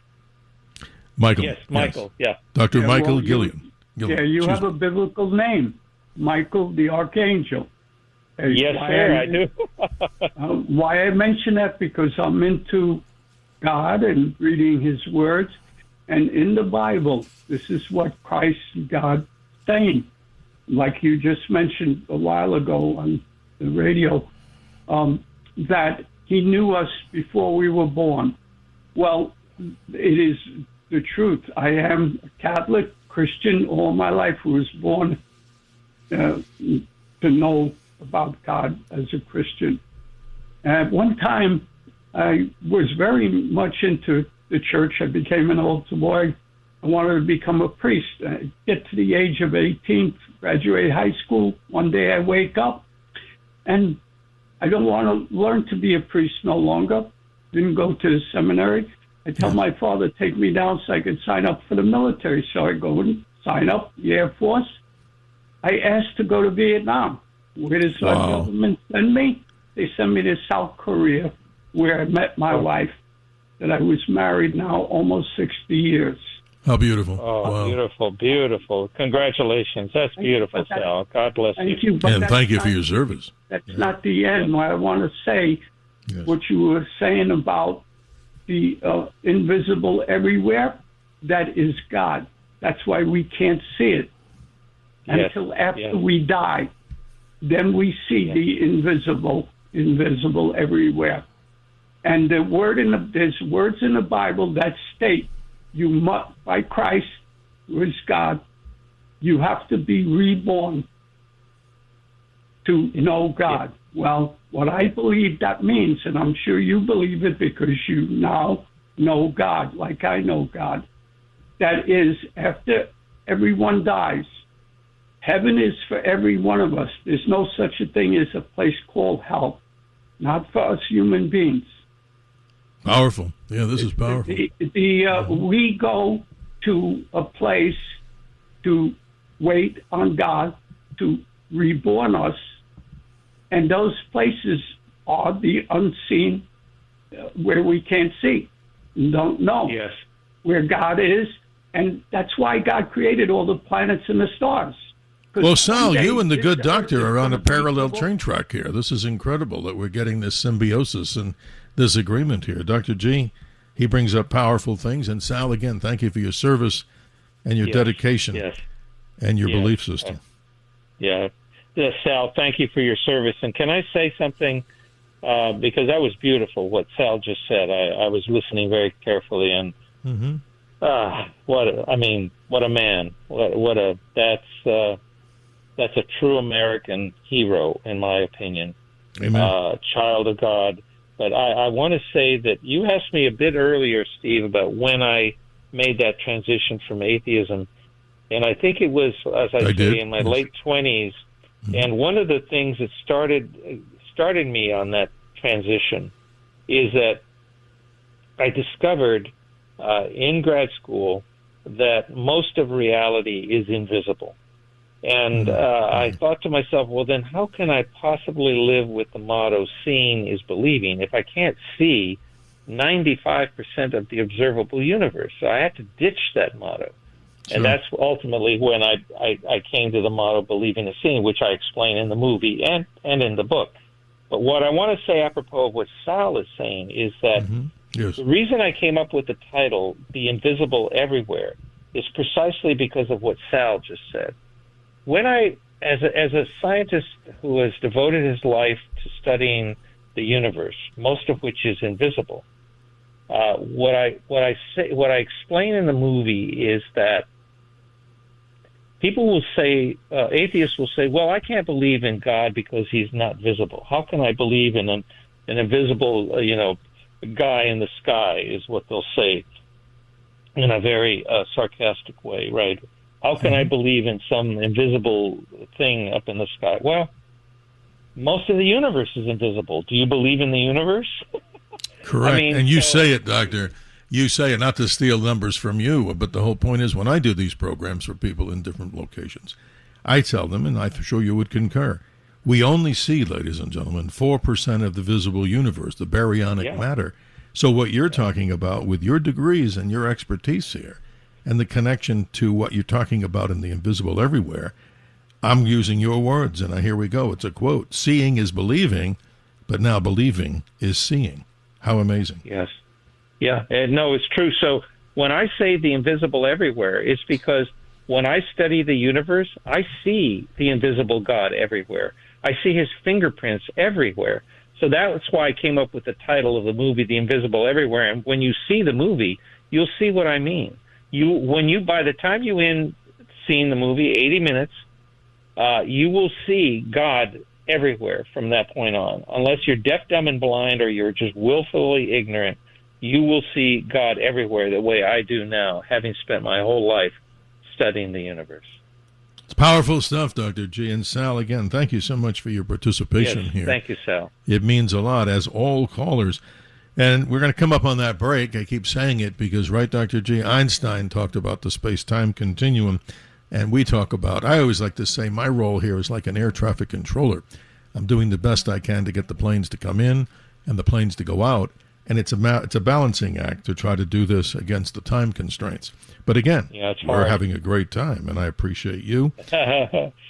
S2: Michael.
S3: Yes, Michael.
S2: Yes.
S3: Yeah.
S2: Dr.
S14: Yeah,
S2: Michael
S14: well,
S2: Gillan.
S14: Yeah, you have a biblical name, Michael the Archangel.
S3: Yes, sir, I do.
S14: Why I mention that, because I'm into God and reading his words. And in the Bible, this is what Christ, God, saying. Like you just mentioned a while ago on the radio, that he knew us before we were born. Well, it is the truth. I am a Catholic Christian all my life, who was born to know about God as a Christian. At one time, I was very much into the church. I became an altar boy. I wanted to become a priest. I get to the age of 18, graduate high school. One day I wake up and I don't want to learn to be a priest no longer. Didn't go to the seminary. I tell my father, take me down so I could sign up for the military. So I go and sign up, the Air Force. I asked to go to Vietnam. Where does our government send me? They send me to South Korea, where I met my wife, that I was married now almost 60 years.
S2: How beautiful.
S3: Oh,
S2: wow.
S3: Beautiful, beautiful. Congratulations. That's beautiful, Sal. God bless you.
S14: Thank you.
S2: And thank you for your service.
S14: That's not the end. What I want to say, what you were saying about the invisible everywhere, that is God. That's why we can't see it until after we die. Then we see the invisible everywhere. And there's words in the Bible that state you must, by Christ, who is God, you have to be reborn to know God. Well, what I believe that means, and I'm sure you believe it because you now know God like I know God, that is after everyone dies, heaven is for every one of us. There's no such a thing as a place called hell, not for us human beings.
S2: Powerful. Yeah, this is powerful.
S14: We go to a place to wait on God to reborn us, and those places are the unseen, where we can't see, and don't know where God is, and that's why God created all the planets and the stars.
S2: Well, Sal, you and the good doctor are on a parallel train track here. This is incredible that we're getting this symbiosis and this agreement here. Dr. G, he brings up powerful things. And Sal, again, thank you for your service and your dedication and your belief system.
S3: Yes, Sal, thank you for your service. And can I say something? Because that was beautiful, what Sal just said. I was listening very carefully. And what a man. That's a true American hero, in my opinion.
S2: Amen.
S3: Child of God. But I want to say that you asked me a bit earlier, Steve, about when I made that transition from atheism. And I think it was, as I say, in my late 20s. And one of the things that started me on that transition is that I discovered in grad school that most of reality is invisible. And I thought to myself, well, then how can I possibly live with the motto, seeing is believing, if I can't see 95% of the observable universe? So I had to ditch that motto. Sure. And that's ultimately when I came to the motto, believing is seeing, which I explain in the movie and in the book. But what I want to say apropos of what Sal is saying is that the reason I came up with the title, The Invisible Everywhere, is precisely because of what Sal just said. When as a scientist who has devoted his life to studying the universe, most of which is invisible, what I explain in the movie is that people will say, atheists will say, well, I can't believe in God because he's not visible. How can I believe in an invisible, guy in the sky, is what they'll say in a very sarcastic way, right? How can I believe in some invisible thing up in the sky? Well, most of the universe is invisible. Do you believe in the universe?
S2: Correct. And you say it, Doctor. You say it, not to steal numbers from you, but the whole point is when I do these programs for people in different locations, I tell them, and I'm sure you would concur, we only see, ladies and gentlemen, 4% of the visible universe, the baryonic matter. So what you're talking about with your degrees and your expertise here, and the connection to what you're talking about in the invisible everywhere, I'm using your words, and here we go. It's a quote. Seeing is believing, but now believing is seeing. How amazing.
S3: Yes. Yeah. No, it's true. So when I say the invisible everywhere, it's because when I study the universe, I see the invisible God everywhere. I see his fingerprints everywhere. So that's why I came up with the title of the movie, The Invisible Everywhere. And when you see the movie, you'll see what I mean. By the time you seeing the movie, 80 minutes, you will see God everywhere from that point on. Unless you're deaf, dumb, and blind, or you're just willfully ignorant, you will see God everywhere the way I do now, having spent my whole life studying the universe.
S2: It's powerful stuff, Dr. G. And Sal, again, thank you so much for your participation here.
S3: Thank you, Sal.
S2: It means a lot, as all callers. And we're going to come up on that break. I keep saying it because, right, Dr. G., Einstein talked about the space-time continuum, and we talk about, I always like to say, my role here is like an air traffic controller. I'm doing the best I can to get the planes to come in and the planes to go out, and it's a balancing act to try to do this against the time constraints. But again, we're having a great time, and I appreciate you.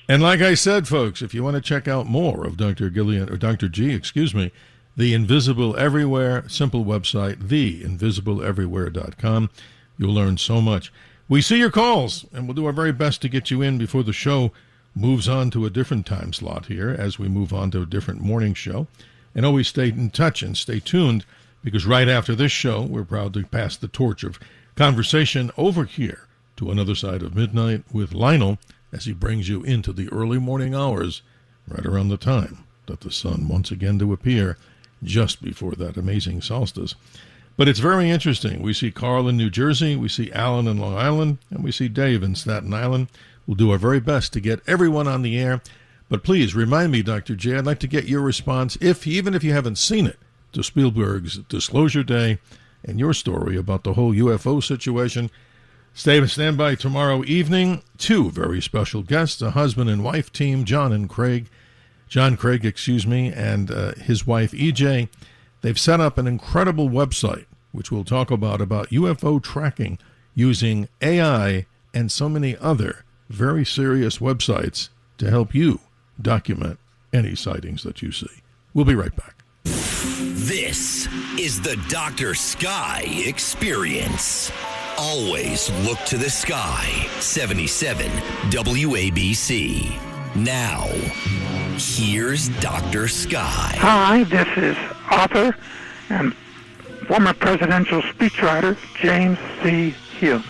S2: And like I said, folks, if you want to check out more of Dr. Gillan, or Dr. G, excuse me, The Invisible Everywhere, simple website, theinvisibleeverywhere.com. You'll learn so much. We see your calls, and we'll do our very best to get you in before the show moves on to a different time slot here as we move on to a different morning show. And always stay in touch and stay tuned, because right after this show, we're proud to pass the torch of conversation over here to another side of midnight with Lionel as he brings you into the early morning hours right around the time that the sun once again to appear just before that amazing solstice. But it's very interesting. We see Carl in New Jersey, we see Alan in Long Island, and we see Dave in Staten Island. We'll do our very best to get everyone on the air. But please remind me, Dr. J, I'd like to get your response, even if you haven't seen it, to Spielberg's Disclosure Day and your story about the whole UFO situation. Stand by tomorrow evening. Two very special guests, a husband and wife team, John Craig, and his wife, EJ. They've set up an incredible website, which we'll talk about UFO tracking using AI and so many other very serious websites to help you document any sightings that you see. We'll be right back.
S1: This is the Dr. Sky Experience. Always look to the sky. 77 WABC. Now, here's Dr. Sky.
S15: Hi, this is author and former presidential speechwriter James C. Hughes.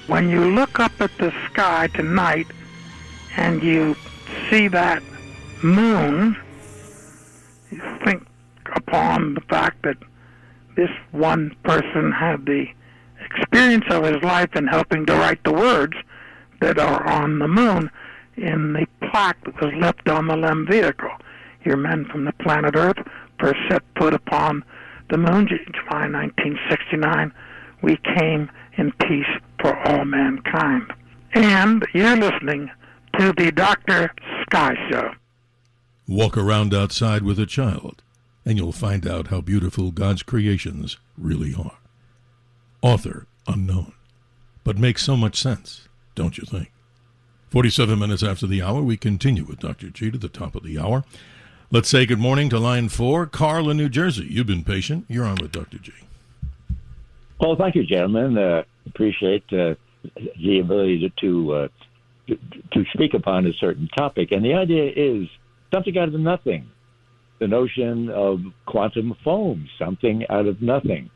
S15: When you look up at the sky tonight and you see that moon, you think upon the fact that this one person had the experience of his life in helping to write the words that are on the moon in the plaque that was left on the LEM vehicle. Here, men from the planet Earth first set foot upon the moon, July 1969. We came in peace for all mankind. And you're listening to the Dr. Sky Show.
S2: Walk around outside with a child, and you'll find out how beautiful God's creations really are. Author unknown, but makes so much sense, don't you think? 47 minutes after the hour, we continue with Dr. G to the top of the hour. Let's say good morning to line 4, Carl in New Jersey. You've been patient. You're on with Dr. G.
S16: Well, thank you, gentlemen. Appreciate the ability to speak upon a certain topic. And the idea is something out of nothing. The notion of quantum foam, something out of nothing.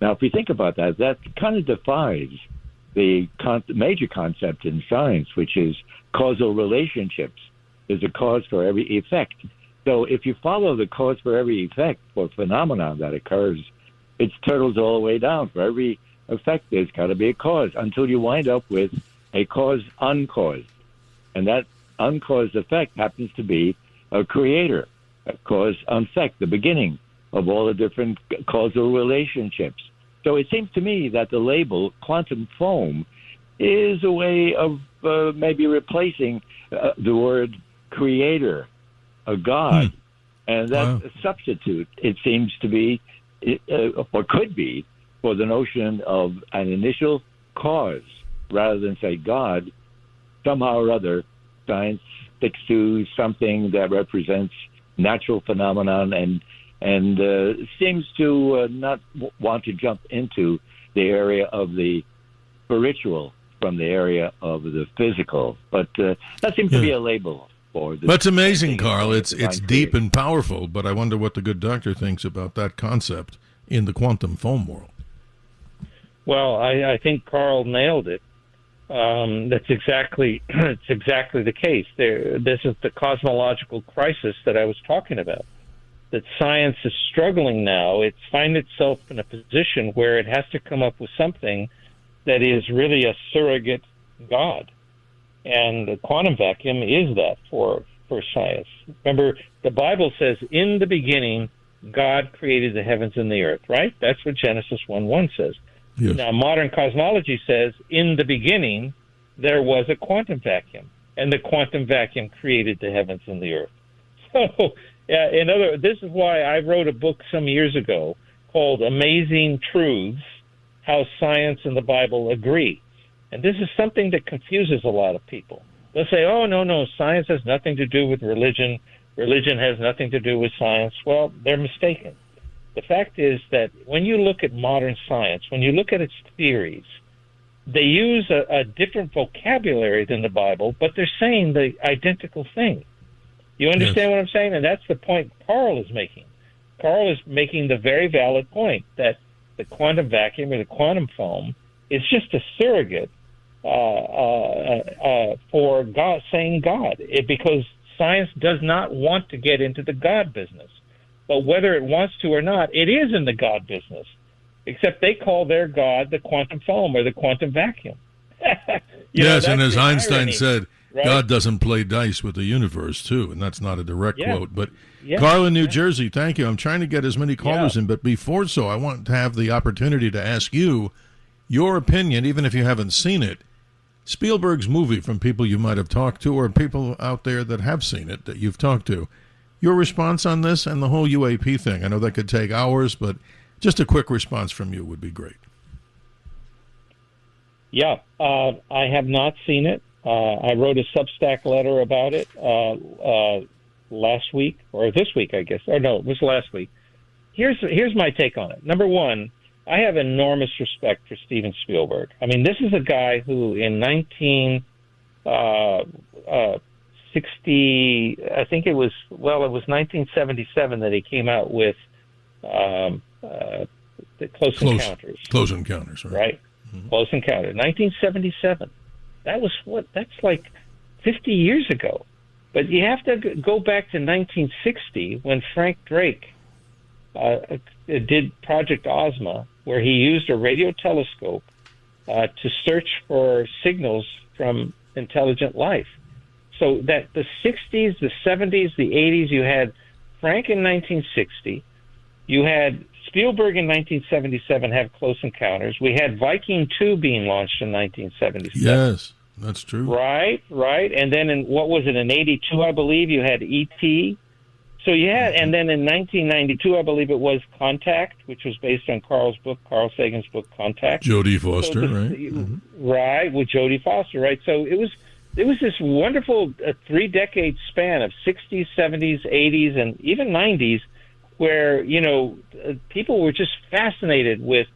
S16: Now, if we think about that, that kind of defies the major concept in science, which is causal relationships. There's a cause for every effect. So if you follow the cause for every effect for phenomenon that occurs, it turtles all the way down. For every effect, there's got to be a cause until you wind up with a cause uncaused. And that uncaused effect happens to be a creator, a cause effect, the beginning of all the different causal relationships. So it seems to me that the label quantum foam is a way of maybe replacing the word creator, a God. And that's a substitute, it seems to be, or could be, for the notion of an initial cause, rather than say God. Somehow or other, science sticks to something that represents natural phenomenon and seems to not want to jump into the area of the spiritual from the area of the physical. But that seems to be a label for this.
S2: That's amazing, Carl. It's deep and powerful, but I wonder what the good doctor thinks about that concept in the quantum foam world.
S3: Well, I think Carl nailed it. That's exactly it's exactly the case. This is the cosmological crisis that I was talking about. That science is struggling now. It's finding itself in a position where it has to come up with something that is really a surrogate God. And the quantum vacuum is that for science. Remember, the Bible says, in the beginning, God created the heavens and the earth, right? That's what Genesis 1:1 says. Yes. Now, modern cosmology says, in the beginning, there was a quantum vacuum, and the quantum vacuum created the heavens and the earth. So, this is why I wrote a book some years ago called Amazing Truths, How Science and the Bible Agree. And this is something that confuses a lot of people. They'll say, oh, no, science has nothing to do with religion. Religion has nothing to do with science. Well, they're mistaken. The fact is that when you look at modern science, when you look at its theories, they use a different vocabulary than the Bible, but they're saying the identical thing. You understand what I'm saying? And that's the point Carl is making. Carl is making the very valid point that the quantum vacuum or the quantum foam is just a surrogate for God, saying God, because science does not want to get into the God business. But whether it wants to or not, it is in the God business, except they call their God the quantum foam or the quantum vacuum.
S2: Yes, and as Einstein
S3: irony,
S2: said,
S3: right?
S2: God doesn't play dice with the universe, too, and that's not a direct quote. But
S3: Yeah.
S2: Carl in New Jersey, thank you. I'm trying to get as many callers in, but before so, I want to have the opportunity to ask you your opinion, even if you haven't seen it. Spielberg's movie, from people you might have talked to or people out there that have seen it that you've talked to. Your response on this and the whole UAP thing. I know that could take hours, but just a quick response from you would be great.
S3: Yeah, I have not seen it. I wrote a Substack letter about it last week, or this week, I guess. Or no, it was last week. Here's my take on it. Number one, I have enormous respect for Steven Spielberg. I mean, this is a guy who in 1960, I think it was 1977 that he came out with the Close Encounters.
S2: Close Encounters, right?
S3: Mm-hmm. Close Encounters, 1977. That's like 50 years ago. But you have to go back to 1960 when Frank Drake did Project Ozma, where he used a radio telescope to search for signals from intelligent life. So that the 60s, the 70s, the 80s, you had Frank in 1960, you had Spielberg in 1977 have Close Encounters. We had Viking 2 being launched in 1977.
S2: Yes, that's true.
S3: Right. And then in 82, I believe, you had E.T., so you had, and then in 1992, I believe it was Contact, which was based on Carl Sagan's book Contact.
S2: Jodie Foster, right?
S3: Right, with Jodie Foster, right? So it was this wonderful 3-decade span of 60s, 70s, 80s, and even 90s, where people were just fascinated with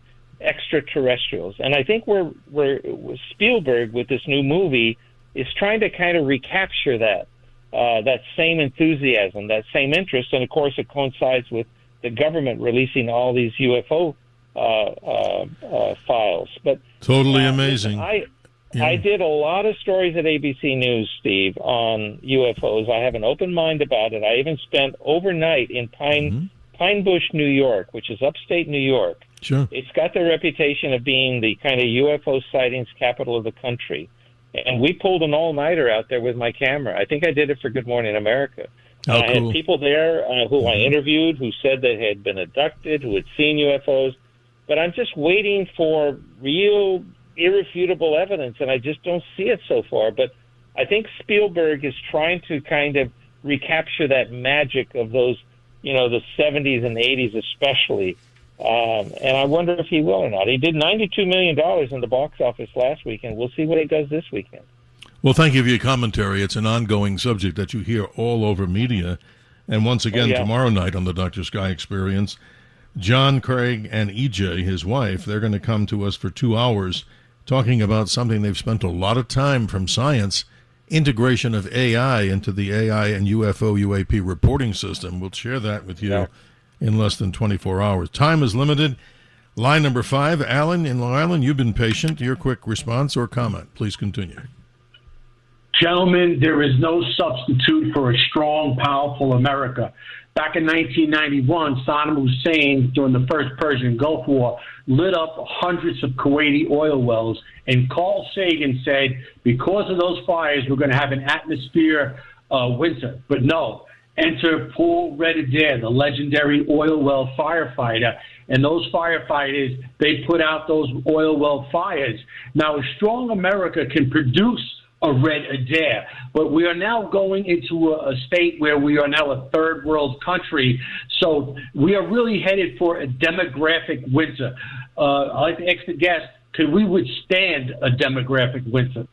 S3: extraterrestrials, and I think we're Spielberg with this new movie is trying to kind of recapture that same enthusiasm, that same interest, and of course it coincides with the government releasing all these UFO files. But
S2: totally amazing.
S3: I did a lot of stories at ABC News, Steve, on UFOs. I have an open mind about it. I even spent overnight in Pine Bush, New York, which is upstate New York.
S2: Sure.
S3: It's got the reputation of being the kind of UFO sightings capital of the country. And we pulled an all-nighter out there with my camera. I think I did it for Good Morning America.
S2: Oh,
S3: I
S2: cool.
S3: had people there who I interviewed who said they had been abducted, who had seen UFOs. But I'm just waiting for real, irrefutable evidence, and I just don't see it so far. But I think Spielberg is trying to kind of recapture that magic of those, the 70s and 80s especially. And I wonder if he will or not. He did $92 million in the box office last weekend. We'll see what he does this weekend.
S2: Well, thank you for your commentary. It's an ongoing subject that you hear all over media. And once again, tomorrow night on the Dr. Sky Experience, John, Craig, and EJ, his wife, they're going to come to us for 2 hours talking about something they've spent a lot of time from science, integration of AI into the AI and UFO UAP reporting system. We'll share that with you in less than 24 hours. Time is limited. Line number 5, Alan in Long Island. You've been patient. Your quick response or comment. Please continue.
S17: Gentlemen, there is no substitute for a strong, powerful America. Back in 1991, Saddam Hussein, during the first Persian Gulf War, lit up hundreds of Kuwaiti oil wells. And Carl Sagan said, because of those fires, we're going to have an atmosphere winter. But no, enter Paul Revere, the legendary oil well firefighter. And those firefighters, they put out those oil well fires. Now, a strong America can produce a red Adair, but we are now going into a state where we are now a third world country. So we are really headed for a demographic winter. I'd like to ask the guest, could we withstand a demographic winter?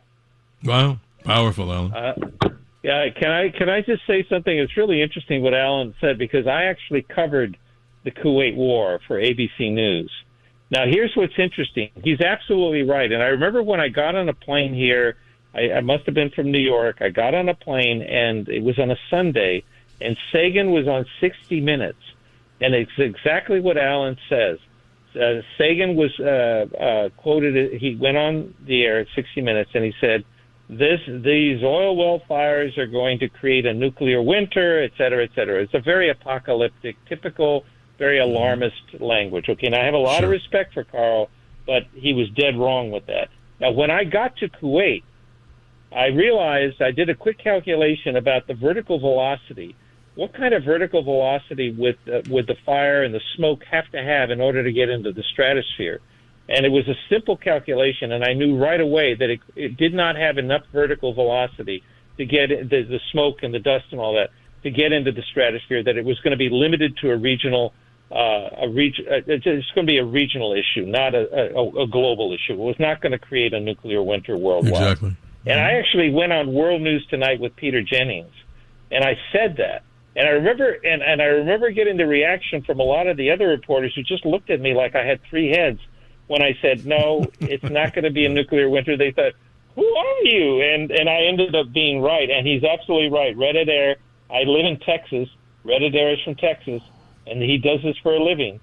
S2: Wow, powerful, Alan.
S3: Yeah, can I just say something? It's really interesting what Alan said, because I actually covered the Kuwait War for ABC News. Now, here's what's interesting. He's absolutely right. And I remember when I got on a plane here, I must have been from New York. I got on a plane, and it was on a Sunday, and Sagan was on 60 Minutes. And it's exactly what Alan says. Sagan was quoted, he went on the air at 60 Minutes, and he said, these oil well fires are going to create a nuclear winter, et cetera, et cetera. It's a very apocalyptic, typical, very alarmist language. Okay, and I have a lot of respect for Carl, but he was dead wrong with that. Now, when I got to Kuwait, I realized, I did a quick calculation about the vertical velocity. What kind of vertical velocity would the fire and the smoke have to have in order to get into the stratosphere? And it was a simple calculation, and I knew right away that it did not have enough vertical velocity to get the smoke and the dust and all that to get into the stratosphere, that it was going to be limited to a regional it's going to be a regional issue, not a global issue. It was not going to create a nuclear winter worldwide.
S2: Exactly.
S3: And I actually went on World News Tonight with Peter Jennings, and I said that. And I remember getting the reaction from a lot of the other reporters who just looked at me like I had three heads when I said, no, it's not going to be a nuclear winter. They thought, who are you? And I ended up being right, and he's absolutely right. Red Adair, I live in Texas. Red Adair is from Texas, and he does this for a living.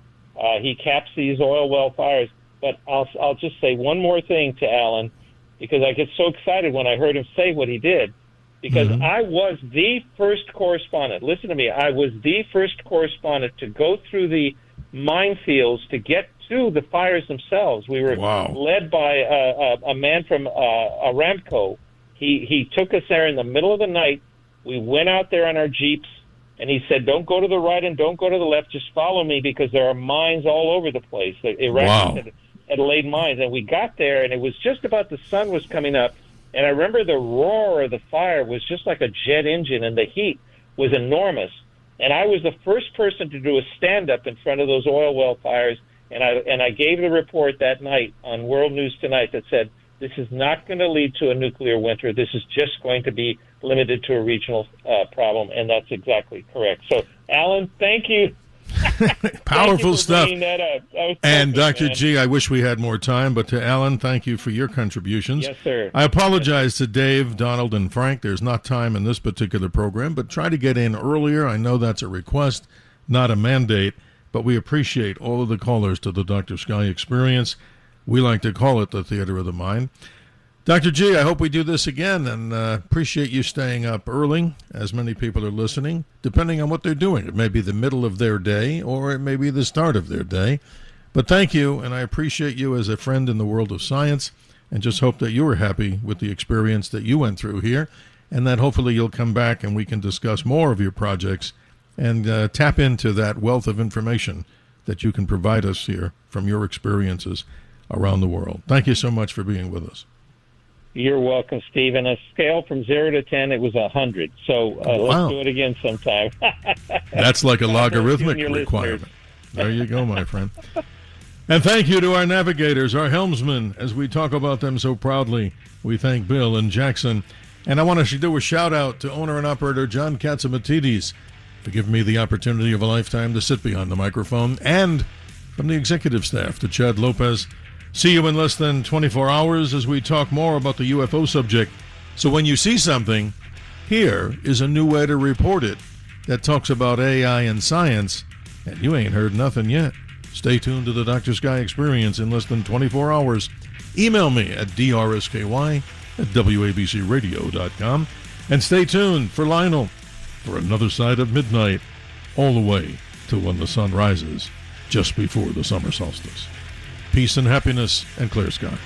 S3: He caps these oil well fires. But I'll just say one more thing to Alan, because I get so excited when I heard him say what he did, because I was the first correspondent. Listen to me. I was the first correspondent to go through the minefields to get to the fires themselves. We were led by a man from Aramco. He took us there in the middle of the night. We went out there on our Jeeps, and he said, don't go to the right and don't go to the left. Just follow me, because there are mines all over the place. The Iraqis had laid mines, and we got there, and it was just about the sun was coming up, and I remember the roar of the fire was just like a jet engine, and the heat was enormous. And I was the first person to do a stand-up in front of those oil well fires, and I gave the report that night on World News Tonight that said, this is not going to lead to a nuclear winter. This is just going to be limited to a regional problem, and that's exactly correct. So, Alan, thank you.
S2: Powerful stuff.
S3: That up.
S2: And
S3: perfect,
S2: Dr.
S3: man.
S2: G, I wish we had more time, but to Alan, thank you for your contributions.
S3: Yes, sir.
S2: I apologize to Dave, Donald, and Frank. There's not time in this particular program, but try to get in earlier. I know that's a request, not a mandate, but we appreciate all of the callers to the Dr. Sky Experience. We like to call it the Theater of the Mind. Dr. G, I hope we do this again, and appreciate you staying up early, as many people are listening, depending on what they're doing. It may be the middle of their day, or it may be the start of their day. But thank you, and I appreciate you as a friend in the world of science, and just hope that you were happy with the experience that you went through here, and that hopefully you'll come back and we can discuss more of your projects and tap into that wealth of information that you can provide us here from your experiences around the world. Thank you so much for being with us.
S3: You're welcome, Steve. On a scale from 0 to 10, it was 100. So let's do it again sometime.
S2: That's like a logarithmic requirement. There you go, my friend. And thank you to our navigators, our helmsmen, as we talk about them so proudly. We thank Bill and Jackson. And I want to do a shout-out to owner and operator John Katsimatidis for giving me the opportunity of a lifetime to sit behind the microphone, and from the executive staff to Chad Lopez. See you in less than 24 hours as we talk more about the UFO subject. So when you see something, here is a new way to report it that talks about AI and science, and you ain't heard nothing yet. Stay tuned to the Dr. Sky Experience in less than 24 hours. Email me at drsky@wabcradio.com. And stay tuned for Lionel for another side of midnight, all the way to when the sun rises, just before the summer solstice. Peace and happiness and clear skies.